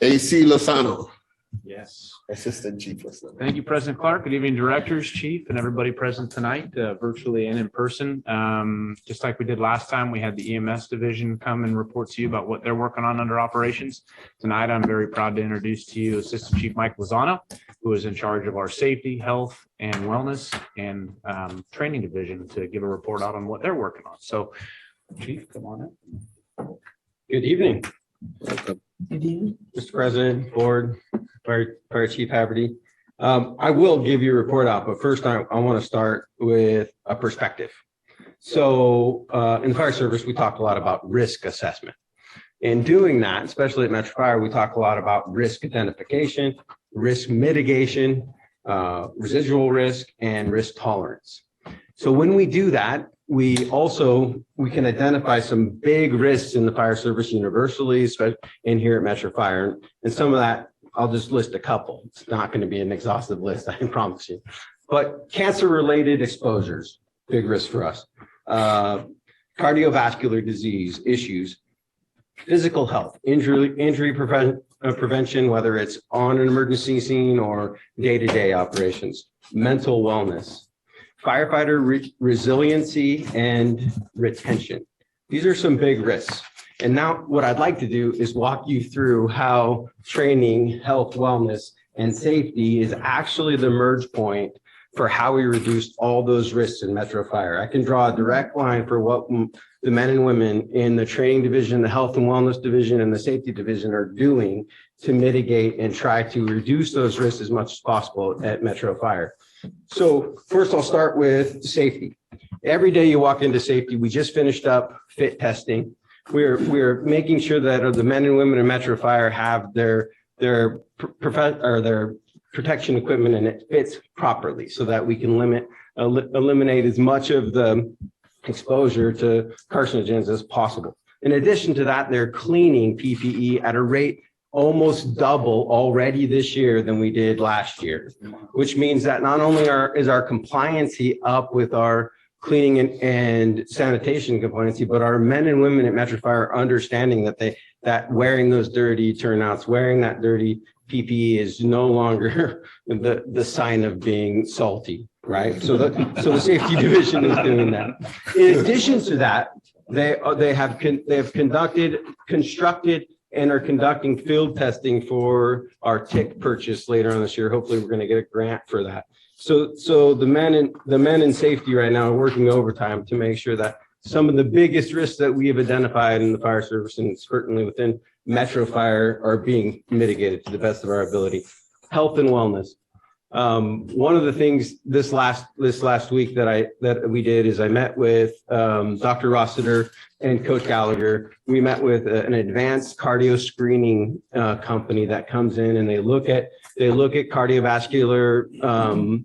AC Lozano, Yes. Assistant Chief Lozano. Thank you, President Clark. Good evening, directors, chief, and everybody present tonight, virtually and in person. Just like we did last time, we had the EMS division come and report to you about what they're working on under operations. Tonight, I'm very proud to introduce to you Assistant Chief Mike Lozano, who is in charge of our safety, health, and wellness and training division to give a report out on what they're working on. So, Chief, come on in. Good evening, Welcome. Good evening. Mr. President, Board, Fire Chief Haverty. I will give you a report out, but first I want to start with a perspective. So in the fire service, we talk a lot about risk assessment. In doing that, especially at Metro Fire, we talk a lot about risk identification, risk mitigation, residual risk, and risk tolerance. So when we do that, we can identify some big risks in the fire service universally, especially in here at Metro Fire. And some of that, I'll just list a couple. It's not going to be an exhaustive list, I can promise you. But cancer-related exposures, big risk for us. Cardiovascular disease issues, physical health, injury prevention, whether it's on an emergency scene or day-to-day operations, mental wellness, firefighter resiliency and retention. These are some big risks. And now what I'd like to do is walk you through how training, health, wellness, and safety is actually the merge point for how we reduce all those risks in Metro Fire. I can draw a direct line for what the men and women in the training division, the health and wellness division, and the safety division are doing to mitigate and try to reduce those risks as much as possible at Metro Fire. So first I'll start with safety. Every day you walk into safety, we just finished up fit testing. We're making sure that the men and women in Metro Fire have their protection equipment and it fits properly so that we can eliminate as much of the exposure to carcinogens as possible. In addition to that, they're cleaning PPE at a rate almost double already this year than we did last year, which means that not only is our compliancy up with our cleaning and sanitation compliancy, but our men and women at Metro Fire are understanding that wearing those dirty turnouts, wearing that dirty PPE is no longer the sign of being salty, right? So the safety division is doing that. In addition to that, they have constructed and are conducting field testing for our tick purchase later on this year. Hopefully we're going to get a grant for that. So the men in safety right now are working overtime to make sure that some of the biggest risks that we have identified in the fire service and certainly within Metro Fire are being mitigated to the best of our ability. Health and wellness. One of the things this last week that we did is I met with Dr. Rossiter and Coach Gallagher. We met with an advanced cardio screening company that comes in and they look at cardiovascular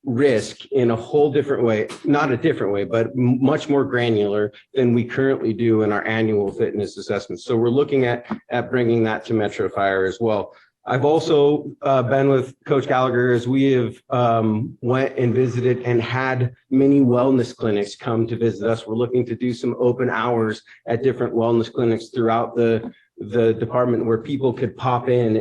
risk in a whole different way, not a different way, but much more granular than we currently do in our annual fitness assessments. So we're looking at bringing that to Metro Fire as well. I've also been with Coach Gallagher as we have went and visited and had many wellness clinics come to visit us. We're looking to do some open hours at different wellness clinics throughout the department where people could pop in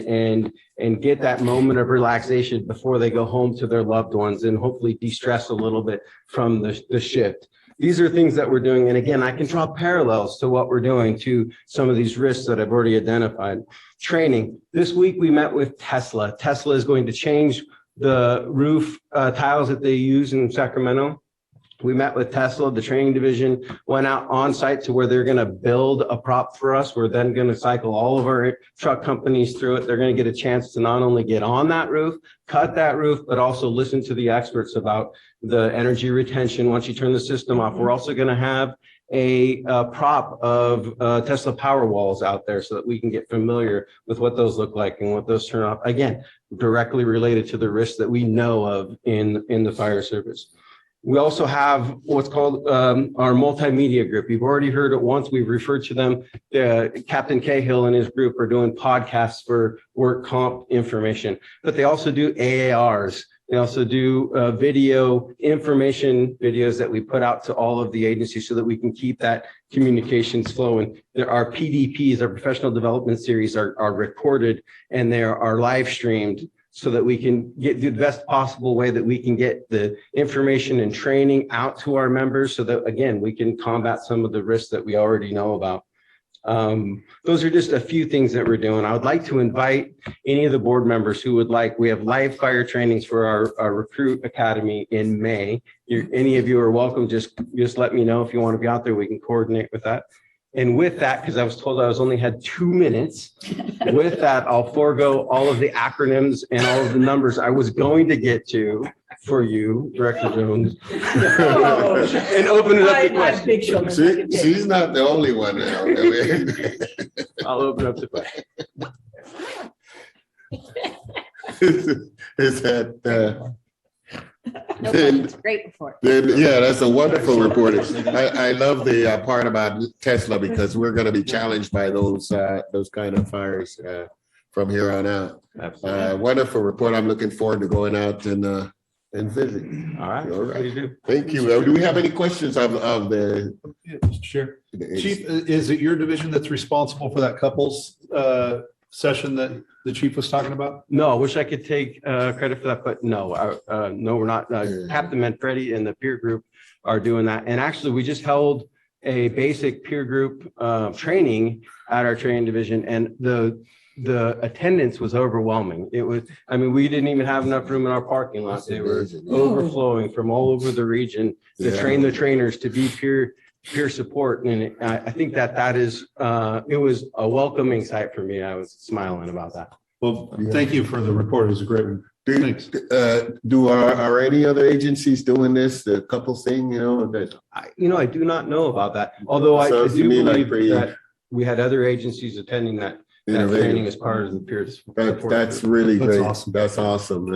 and get that moment of relaxation before they go home to their loved ones and hopefully de-stress a little bit from the shift. These are things that we're doing. And again, I can draw parallels to what we're doing to some of these risks that I've already identified. Training. This week we met with Tesla. Tesla is going to change the roof tiles that they use in Sacramento. We met with Tesla, the training division went out on site to where they're going to build a prop for us. We're then going to cycle all of our truck companies through it. They're going to get a chance to not only get on that roof, cut that roof, but also listen to the experts about the energy retention once you turn the system off. We're also going to have a prop of Tesla power walls out there so that we can get familiar with what those look like and what those turn off. Again, directly related to the risks that we know of in the fire service. We also have what's called our multimedia group. You've already heard it once. We've referred to them. Captain Cahill and his group are doing podcasts for work comp information, but they also do AARs. They also do video information videos that we put out to all of the agencies so that we can keep that communications flowing. There are PDPs, our professional development series are recorded and they are live streamed so that we can get the best possible way that we can get the information and training out to our members so that, again, we can combat some of the risks that we already know about. Those are just a few things that we're doing. I would like to invite any of the board members who would like, we have live fire trainings for our recruit academy in May. Any of you are welcome. Just let me know if you want to be out there. We can coordinate with that. And with that, because I was told I only had 2 minutes, with that, I'll forego all of the acronyms and all of the numbers I was going to get to for you, Director Jones, and open it up to questions. She's not the only one now. I'll open up to questions. Is that It's a great report. yeah, that's a wonderful report. I love the part about Tesla because we're going to be challenged by those kind of fires from here on out. Wonderful report. I'm looking forward to going out and visiting. All right. Please do. Thank you. Do we have any questions of the? Sure. Chief, is it your division that's responsible for that couples session that the chief was talking about? No, I wish I could take credit for that, but no, no, we're not. Captain Manfredi and the peer group are doing that. And actually, we just held a basic peer group training at our training division, and the attendance was overwhelming. It was, I mean, we didn't even have enough room in our parking lot. They were overflowing from all over the region to train the trainers to be peer support. And I think that is, it was a welcoming sight for me. I was smiling about that. Well, thank you for the report. It was a great one. Thanks. Are any other agencies doing this, the couple thing, that? I do not know about that. Although I do believe that we had other agencies attending that training as part of the peer support. That's really great. Awesome. That's awesome.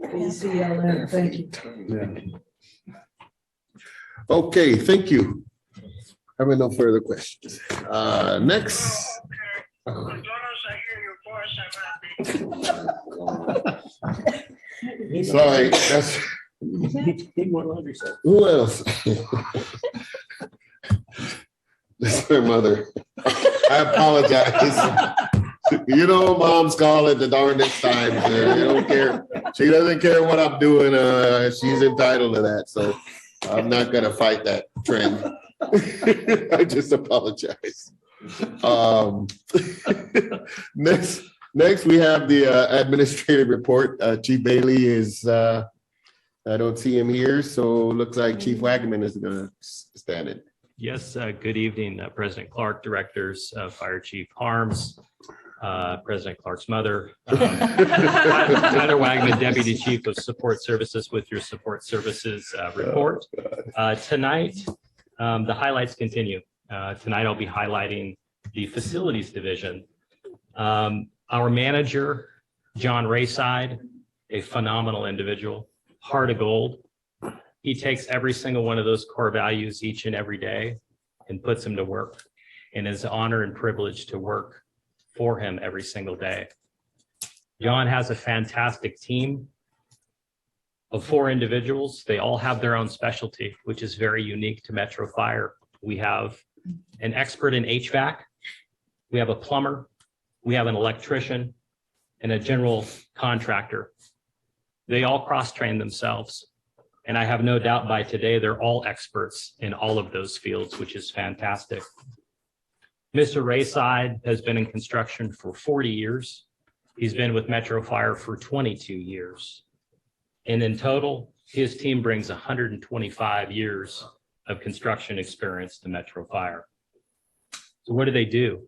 Thank you. Yeah. Okay, thank you. Having no further questions. Next. Sorry, that's. Who else? This is her mother. I apologize. Moms call it the darndest time. They don't care. She doesn't care what I'm doing. She's entitled to that. So I'm not going to fight that trend. I just apologize. Next, we have the administrative report. Chief Bailey is, I don't see him here. So it looks like Chief Wagaman is going to stand in. Yes, good evening, President Clark, directors, Fire Chief Harms, President Clark's mother, Tyler Wagman, Deputy Chief of Support Services with your Support Services report. Tonight, the highlights continue. Tonight, I'll be highlighting the Facilities Division. Our manager, John Rayside, a phenomenal individual, heart of gold. He takes every single one of those core values each and every day and puts them to work. And it's an honor and privilege to work for him every single day. John has a fantastic team of 4 individuals. They all have their own specialty, which is very unique to Metro Fire. We have an expert in HVAC, we have a plumber, we have an electrician, and a general contractor. They all cross-train themselves. And I have no doubt by today, they're all experts in all of those fields, which is fantastic. Mr. Rayside has been in construction for 40 years. He's been with Metro Fire for 22 years. And in total, his team brings 125 years of construction experience to Metro Fire. So what do?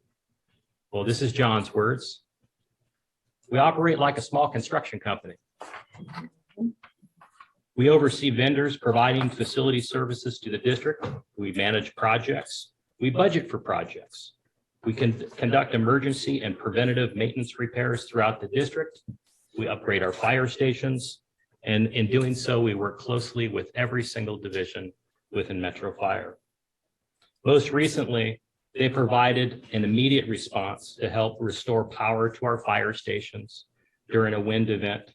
Well, this is John's words. We operate like a small construction company. We oversee vendors providing facility services to the district. We manage projects. We budget for projects. We can conduct emergency and preventative maintenance repairs throughout the district. We upgrade our fire stations. And in doing so, we work closely with every single division within Metro Fire. Most recently, they provided an immediate response to help restore power to our fire stations during a wind event.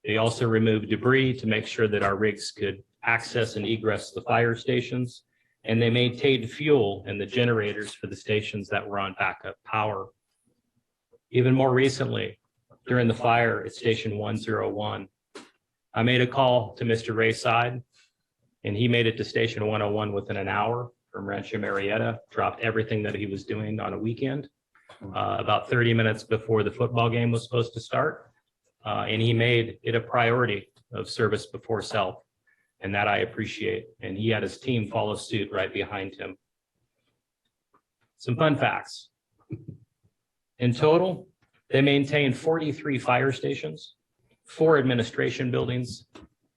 They also removed debris to make sure that our rigs could access and egress the fire stations. And they maintained fuel in the generators for the stations that were on backup power. Even more recently, during the fire at Station 101, I made a call to Mr. Rayside, and he made it to Station 101 within an hour from Rancho Marietta, dropped everything that he was doing on a weekend, about 30 minutes before the football game was supposed to start. And he made it a priority of service before self. And that I appreciate. And he had his team follow suit right behind him. Some fun facts. In total, they maintain 43 fire stations, 4 administration buildings,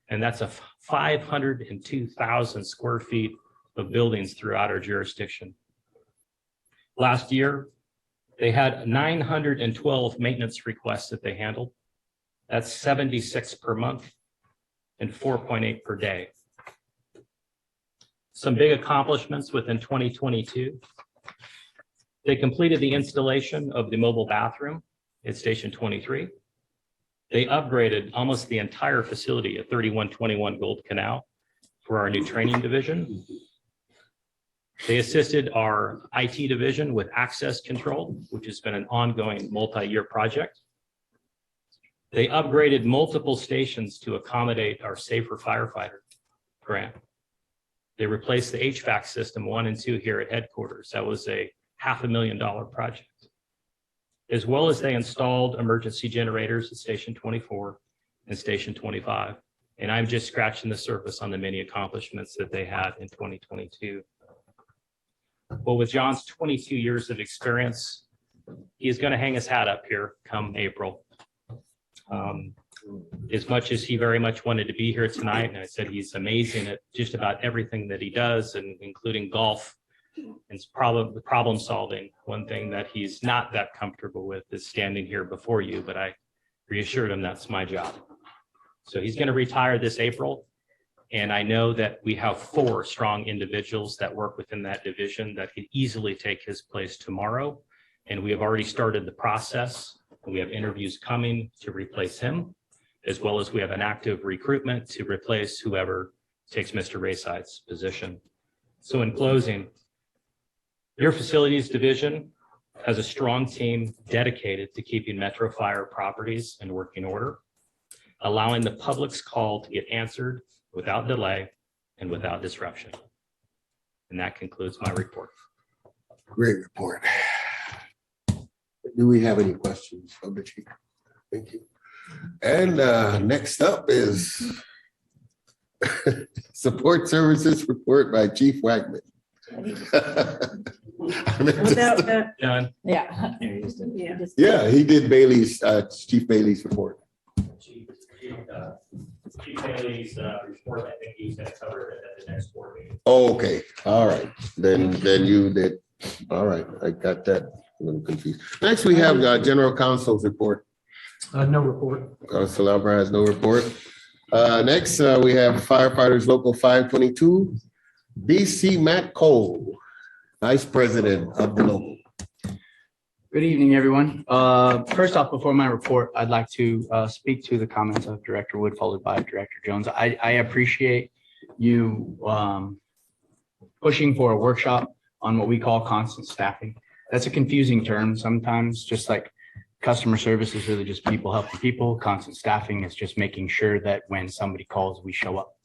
and that's a 502,000 square feet of buildings throughout our jurisdiction. Last year, they had 912 maintenance requests that they handled. That's 76 per month. And 4.8 per day. Some big accomplishments within 2022. They completed the installation of the mobile bathroom at Station 23. They upgraded almost the entire facility at 3121 Gold Canal for our new training division. They assisted our IT division with access control, which has been an ongoing multi-year project. They upgraded multiple stations to accommodate our Safer Firefighter grant. They replaced the HVAC system 1 and 2 here at headquarters. That was a $500,000 project. As well as they installed emergency generators at Station 24 and Station 25. And I'm just scratching the surface on the many accomplishments that they had in 2022. Well, with John's 22 years of experience, he's going to hang his hat up here come April. As much as he very much wanted to be here tonight, and I said he's amazing at just about everything that he does, and including golf and problem solving. One thing that he's not that comfortable with is standing here before you, but I reassured him that's my job. So he's going to retire this April, and I know that we have 4 strong individuals that work within that division that could easily take his place tomorrow, and we have already started the process. We have interviews coming to replace him, as well as we have an active recruitment to replace whoever takes Mr. Rayside's position. So in closing, your facilities division has a strong team dedicated to keeping Metro Fire properties in working order, allowing the public's call to get answered without delay and without disruption. And that concludes my report. Great report. Do we have any questions of the chief? Thank you. And next up is support services report by Chief Wagman. John? Yeah. Yeah, he did Bailey's, Chief Bailey's report. Chief Bailey's report, I think he's going to cover it at the next board meeting. Oh, okay, all right, then you did, all right, I got that a little confused. Next, we have General Counsel's report. No report. Council Albert has no report. Next, we have firefighters local 522, BC Matt Cole, Vice President of the local. Good evening, everyone. First off, before my report, I'd like to speak to the comments of Director Wood, followed by Director Jones. I appreciate you pushing for a workshop on what we call constant staffing. That's a confusing term sometimes, just like customer service is really just people helping people. Constant staffing is just making sure that when somebody calls, we show up.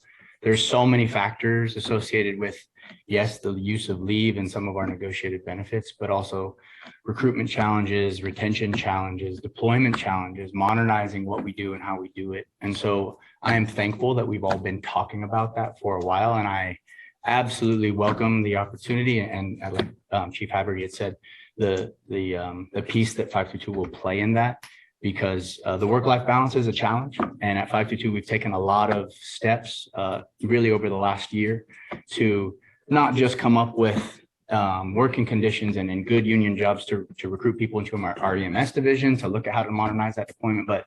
There's so many factors associated with, yes, the use of leave and some of our negotiated benefits, but also recruitment challenges, retention challenges, deployment challenges, modernizing what we do and how we do it. And so I am thankful that we've all been talking about that for a while, and I absolutely welcome the opportunity. And like Chief Haverty had said, the piece that 522 will play in that, because the work-life balance is a challenge. And at 522, we've taken a lot of steps really over the last year to not just come up with working conditions and good union jobs to recruit people into our EMS division, to look at how to modernize that deployment, but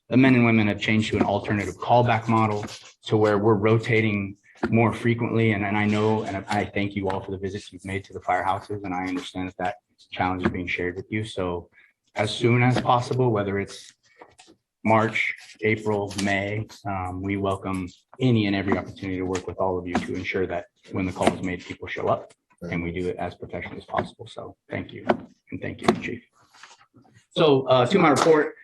the men and women have changed to an alternative callback model to where we're rotating more frequently. And I know, and I thank you all for the visits you've made to the firehouses, and I understand that challenge is being shared with you. So as soon as possible, whether it's March, April, May, we welcome any and every opportunity to work with all of you to ensure that when the call is made, people show up, and we do it as professionally as possible. So thank you, and thank you, Chief. So to my report,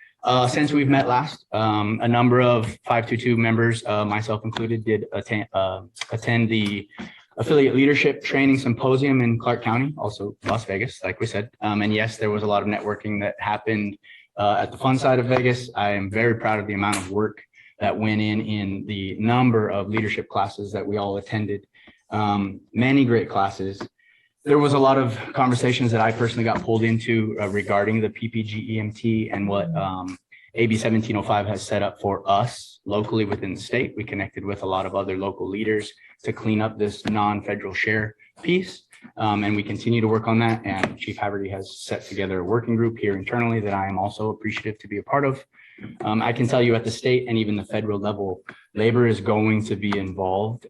since we've met last, a number of 522 members, myself included, did attend the Affiliate Leadership Training Symposium in Clark County, also Las Vegas, like we said. And yes, there was a lot of networking that happened at the fun side of Vegas. I am very proud of the amount of work that went in the number of leadership classes that we all attended. Many great classes. There was a lot of conversations that I personally got pulled into regarding the PPG EMT and what AB 1705 has set up for us locally within the state. We connected with a lot of other local leaders to clean up this non-federal share piece. And we continue to work on that. And Chief Haverty has set together a working group here internally that I am also appreciative to be a part of. I can tell you at the state and even the federal level, labor is going to be involved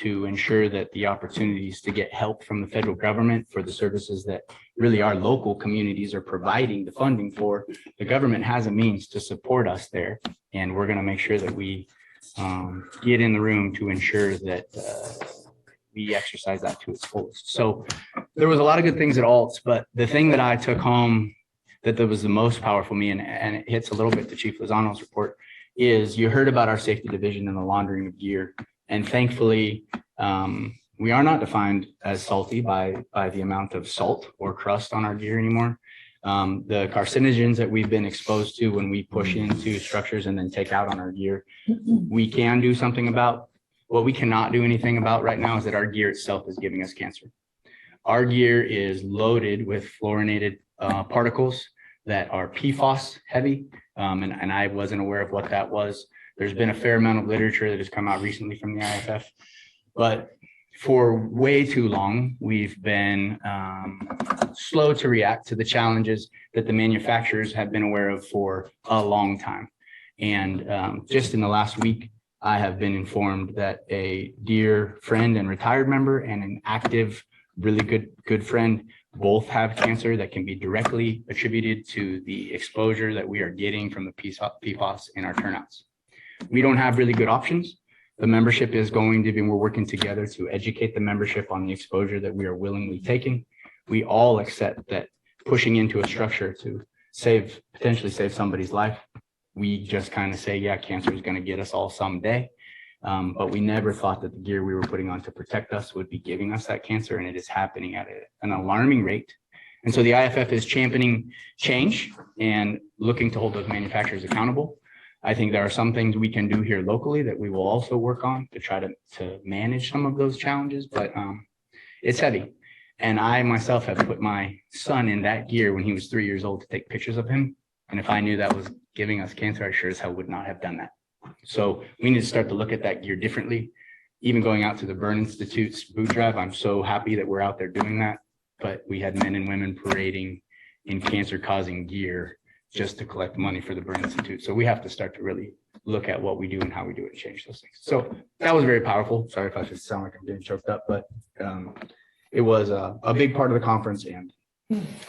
to ensure that the opportunities to get help from the federal government for the services that really our local communities are providing the funding for, the government has a means to support us there. And we're going to make sure that we get in the room to ensure that we exercise that to its fullest. So there was a lot of good things at Alts, but the thing that I took home that was the most powerful for me, and it hits a little bit to Chief Lozano's report, is you heard about our safety division and the laundering of gear. And thankfully, we are not defined as salty by the amount of salt or crust on our gear anymore. The carcinogens that we've been exposed to when we push into structures and then take out on our gear, we can do something about. What we cannot do anything about right now is that our gear itself is giving us cancer. Our gear is loaded with fluorinated particles that are PFAS heavy, and I wasn't aware of what that was. There's been a fair amount of literature that has come out recently from the IFF, but for way too long, we've been slow to react to the challenges that the manufacturers have been aware of for a long time. And just in the last week, I have been informed that a dear friend and retired member and an active, really good friend both have cancer that can be directly attributed to the exposure that we are getting from the PFAS in our turnouts. We don't have really good options. The membership is going to be, we're working together to educate the membership on the exposure that we are willingly taking. We all accept that pushing into a structure to potentially save somebody's life, we just kind of say, yeah, cancer is going to get us all someday. But we never thought that the gear we were putting on to protect us would be giving us that cancer, and it is happening at an alarming rate. And so the IFF is championing change and looking to hold those manufacturers accountable. I think there are some things we can do here locally that we will also work on to try to manage some of those challenges, but it's heavy. And I myself have put my son in that gear when he was 3 years old to take pictures of him. And if I knew that was giving us cancer, I sure as hell would not have done that. So we need to start to look at that gear differently. Even going out to the Burn Institute's boot drive, I'm so happy that we're out there doing that. But we had men and women parading in cancer-causing gear just to collect money for the Burn Institute. So we have to start to really look at what we do and how we do it and change those things. So that was very powerful. Sorry if I should sound like I'm getting choked up, but it was a big part of the conference, and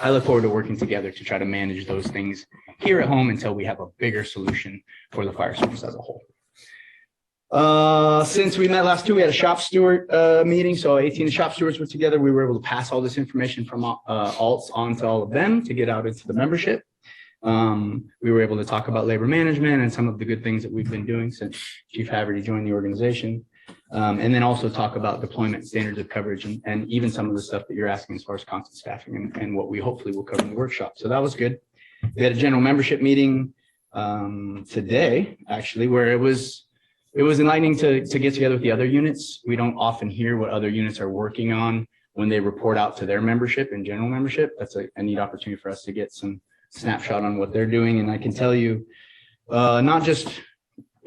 I look forward to working together to try to manage those things here at home until we have a bigger solution for the fire service as a whole. Since we met last year, we had a shop steward meeting. So 18 shop stewards were together. We were able to pass all this information from alts on to all of them to get out into the membership. We were able to talk about labor management and some of the good things that we've been doing since Chief Haverty joined the organization. And then also talk about deployment standards of coverage and even some of the stuff that you're asking as far as constant staffing and what we hopefully will cover in the workshop. So that was good. We had a general membership meeting today, actually, where it was enlightening to get together with the other units. We don't often hear what other units are working on when they report out to their membership and general membership. That's a neat opportunity for us to get some snapshot on what they're doing. And I can tell you, not just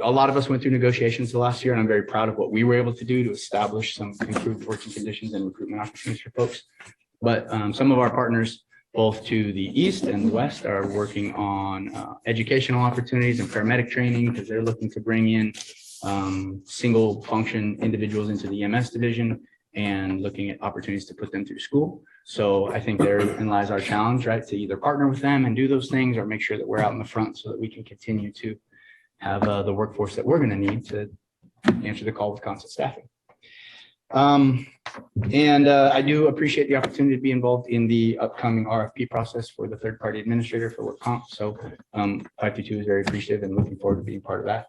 a lot of us went through negotiations the last year, and I'm very proud of what we were able to do to establish some improved working conditions and recruitment opportunities for folks. But some of our partners, both to the east and the west, are working on educational opportunities and paramedic training because they're looking to bring in single function individuals into the EMS division and looking at opportunities to put them through school. So I think therein lies our challenge, right? To either partner with them and do those things or make sure that we're out in the front so that we can continue to have the workforce that we're going to need to answer the call with constant staffing. I do appreciate the opportunity to be involved in the upcoming RFP process for the third-party administrator for work comp. So 522 is very appreciative and looking forward to being part of that.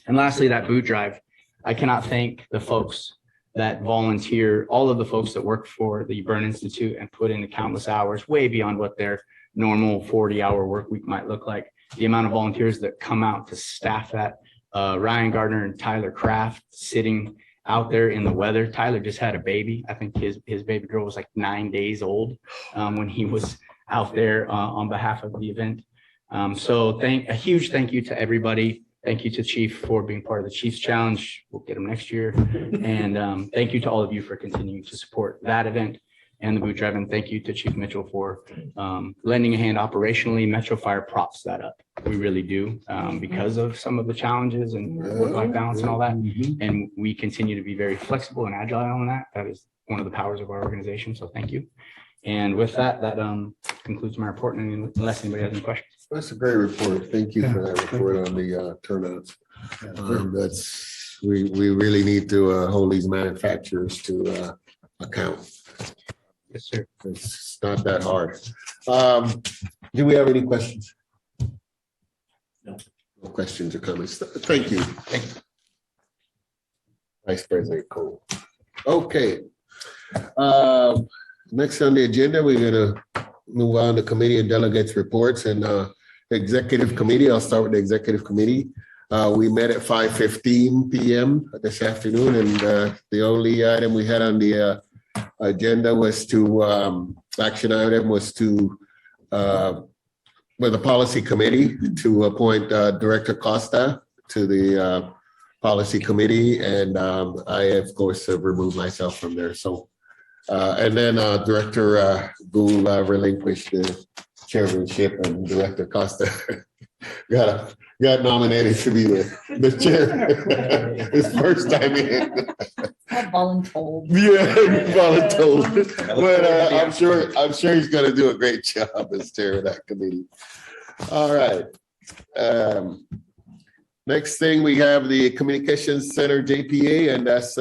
And lastly, that boot drive. I cannot thank the folks that volunteer, all of the folks that work for the Burn Institute and put in the countless hours way beyond what their normal 40-hour work week might look like. The amount of volunteers that come out to staff that, Ryan Gardner and Tyler Kraft sitting out there in the weather. Tyler just had a baby. I think his baby girl was like 9 days old when he was out there on behalf of the event. So a huge thank you to everybody. Thank you to Chief for being part of the Chiefs Challenge. We'll get him next year. And thank you to all of you for continuing to support that event and the boot drive. And thank you to Chief Mitchell for lending a hand operationally. Metro Fire props that up. We really do because of some of the challenges and work-life balance and all that. And we continue to be very flexible and agile on that. That is one of the powers of our organization. So thank you. And with that, that concludes my report. And unless anybody has any questions. That's a great report. Thank you for that report on the turnouts. We really need to hold these manufacturers to account. Yes, sir. It's not that hard. Do we have any questions? No. No questions or comments. Thank you. Vice President Cole. Okay. Next on the agenda, we're going to move on to committee and delegates reports and executive committee. I'll start with the executive committee. We met at 5:15 p.m. this afternoon, and the only item we had on the agenda was action item was with the policy committee to appoint Director Costa to the policy committee, and I of course have removed myself from there. So and then Director Gould relinquished the chairmanship, and Director Costa got nominated to be the chair. His first time in. Voluntold. Yeah, voluntold. But I'm sure he's going to do a great job as chair of that committee. All right. Next thing, we have the Communications Center JPA, and that's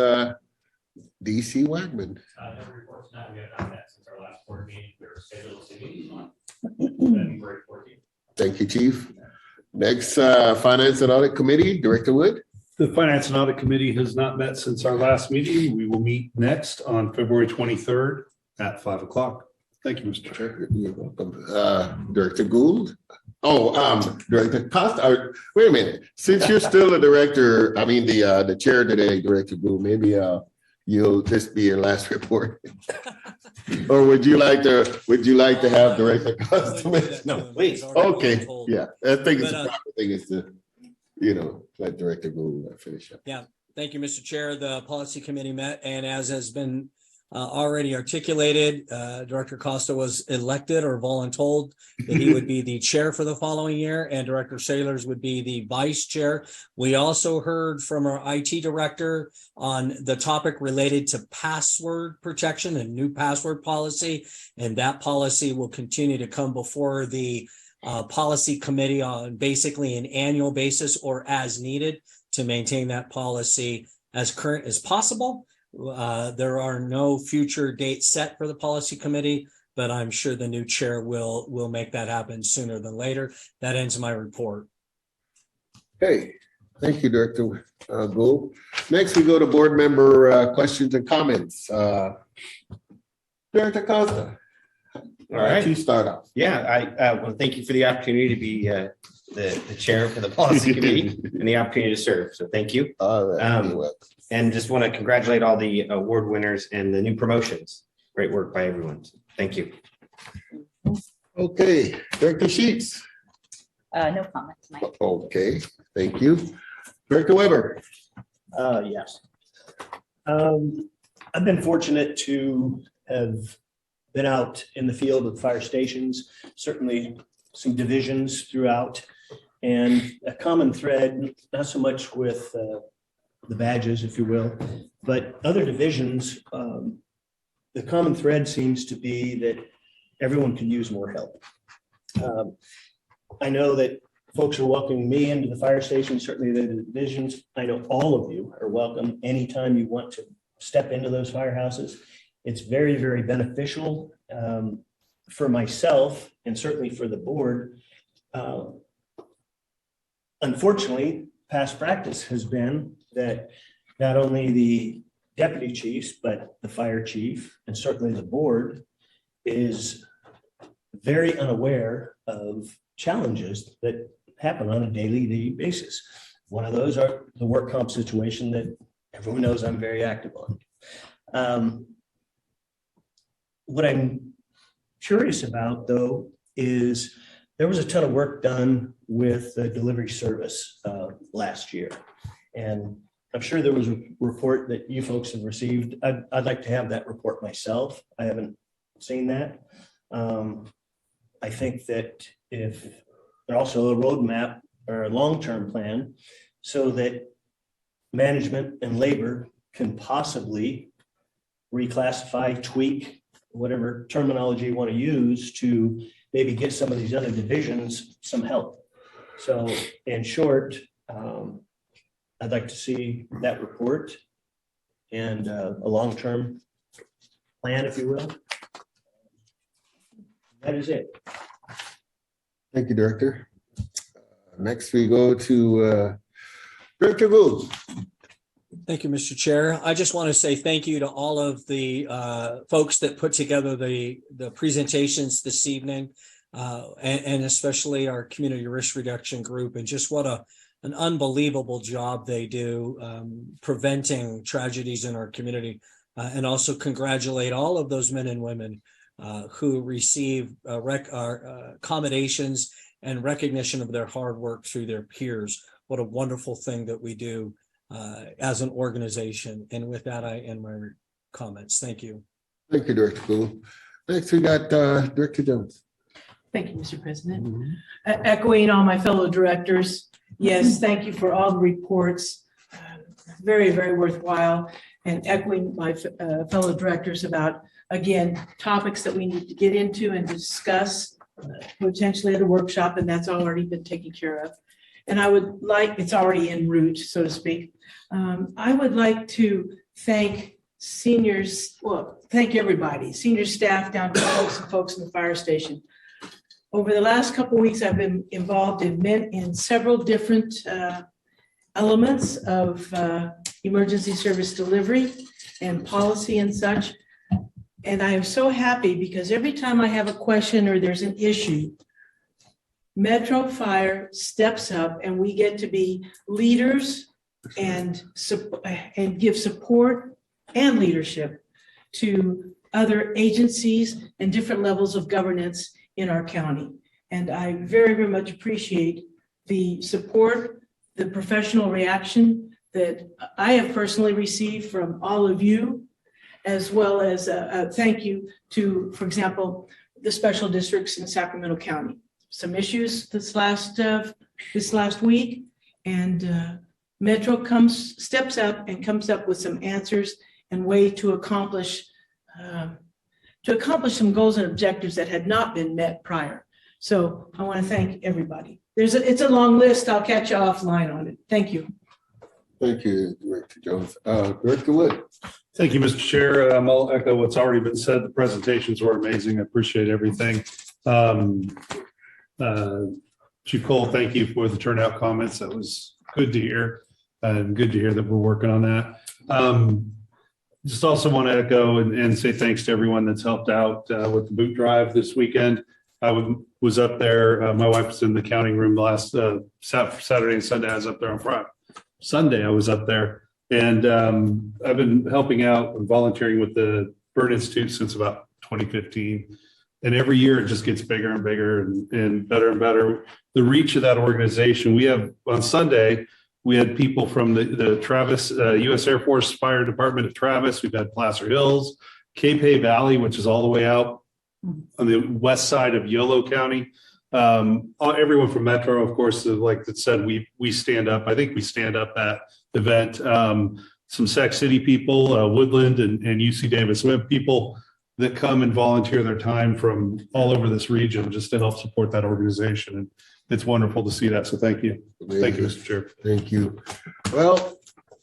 DC Wagman. No reports now. We have not met since our last board meeting. We were scheduled to meet on February 14th. Thank you, Chief. Next, Finance and Audit Committee, Director Wood. The Finance and Audit Committee has not met since our last meeting. We will meet next on February 23rd at 5 o'clock. Thank you, Mr. Chair. You're welcome. Director Gould. Director Costa. Wait a minute. Since you're still the director, I mean the chair today, Director Gould, maybe you'll just be your last report. Or would you like to have Director Costa? No, please. Okay. Yeah, I think it's the proper thing is to, let Director Gould finish up. Yeah. Thank you, Mr. Chair. The policy committee met, and as has been already articulated. Director Costa was elected or voluntold that he would be the chair for the following year, and Director Sailors would be the vice chair. We also heard from our IT director on the topic related to password protection and new password policy, and that policy will continue to come before the policy committee on basically an annual basis or as needed to maintain that policy as current as possible. There are no future dates set for the policy committee, but I'm sure the new chair will make that happen sooner than later. That ends my report. Okay, thank you, Director Gould. Next, we go to board member questions and comments. Director Costa. All right. You start off. Yeah, I want to thank you for the opportunity to be the chair for the policy committee and the opportunity to serve. So thank you. And just want to congratulate all the award winners and the new promotions. Great work by everyone. Thank you. Okay, Director Sheets. No comment tonight. Okay, thank you. Director Weber. Yes. I've been fortunate to have been out in the field with fire stations, certainly some divisions throughout, and a common thread, not so much with the badges, if you will, but other divisions, the common thread seems to be that everyone could use more help. I know that folks are welcoming me into the fire station, certainly the divisions. I know all of you are welcome anytime you want to step into those firehouses. It's very, very beneficial for myself and certainly for the board. Unfortunately, past practice has been that not only the deputy chiefs, but the fire chief and certainly the board is very unaware of challenges that happen on a daily basis. One of those are the work comp situation that everyone knows I'm very active on. What I'm curious about, though, is there was a ton of work done with the delivery service last year. And I'm sure there was a report that you folks have received. I'd like to have that report myself. I haven't seen that. I think that if also a roadmap or a long-term plan so that management and labor can possibly reclassify, tweak, whatever terminology you want to use to maybe get some of these other divisions some help. So in short, I'd like to see that report and a long-term plan, if you will. That is it. Thank you, Director. Next, we go to Director Gould. Thank you, Mr. Chair. I just want to say thank you to all of the folks that put together the presentations this evening, and especially our community risk reduction group, and just what an unbelievable job they do preventing tragedies in our community, and also congratulate all of those men and women who receive accommodations and recognition of their hard work through their peers. What a wonderful thing that we do as an organization. And with that, I end my comments. Thank you. Thank you, Director Gould. Next, we got Director Jones. Thank you, Mr. President. Echoing all my fellow directors, yes, thank you for all the reports. Very, very worthwhile. And echoing my fellow directors about, again, topics that we need to get into and discuss potentially at a workshop, and that's already been taken care of. And I would like, it's already en route, so to speak. I would like to thank seniors, well, thank everybody, senior staff down to folks in the fire station. Over the last couple of weeks, I've been involved in several different elements of emergency service delivery and policy and such. And I am so happy because every time I have a question or there's an issue, Metro Fire steps up and we get to be leaders and give support and leadership to other agencies and different levels of governance in our county. And I very, very much appreciate the support, the professional reaction that I have personally received from all of you, as well as a thank you to, for example, the special districts in Sacramento County. Some issues this last week, and Metro steps up and comes up with some answers and way to accomplish some goals and objectives that had not been met prior. So I want to thank everybody. It's a long list. I'll catch you offline on it. Thank you. Thank you, Director Jones. Director Wood. Thank you, Mr. Chair. I'll echo what's already been said. The presentations were amazing. I appreciate everything. Chief Cole, thank you for the turnout comments. That was good to hear, and good to hear that we're working on that. Just also want to echo and say thanks to everyone that's helped out with the boot drive this weekend. I was up there. My wife was in the counting room the last Saturday and Sunday. I was up there on Friday. Sunday I was up there, and I've been helping out and volunteering with the Burn Institute since about 2015. And every year it just gets bigger and bigger and better. The reach of that organization, we have on Sunday, we had people from the Travis, U.S. Air Force Fire Department of Travis. We've had Placer Hills, Cape Hay Valley, which is all the way out on the west side of Yolo County. Everyone from Metro, of course, like it said, we stand up. I think we stand up at the event. Some Sac City people, Woodland and UC Davis. We have people that come and volunteer their time from all over this region just to help support that organization. And it's wonderful to see that. So thank you. Thank you, Mr. Chair. Thank you. Well,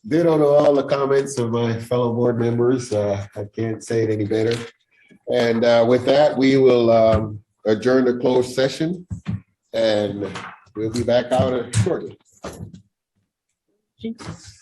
ditto to all the comments of my fellow board members. I can't say it any better. And with that, we will adjourn the closed session, and we'll be back out shortly. Jesus.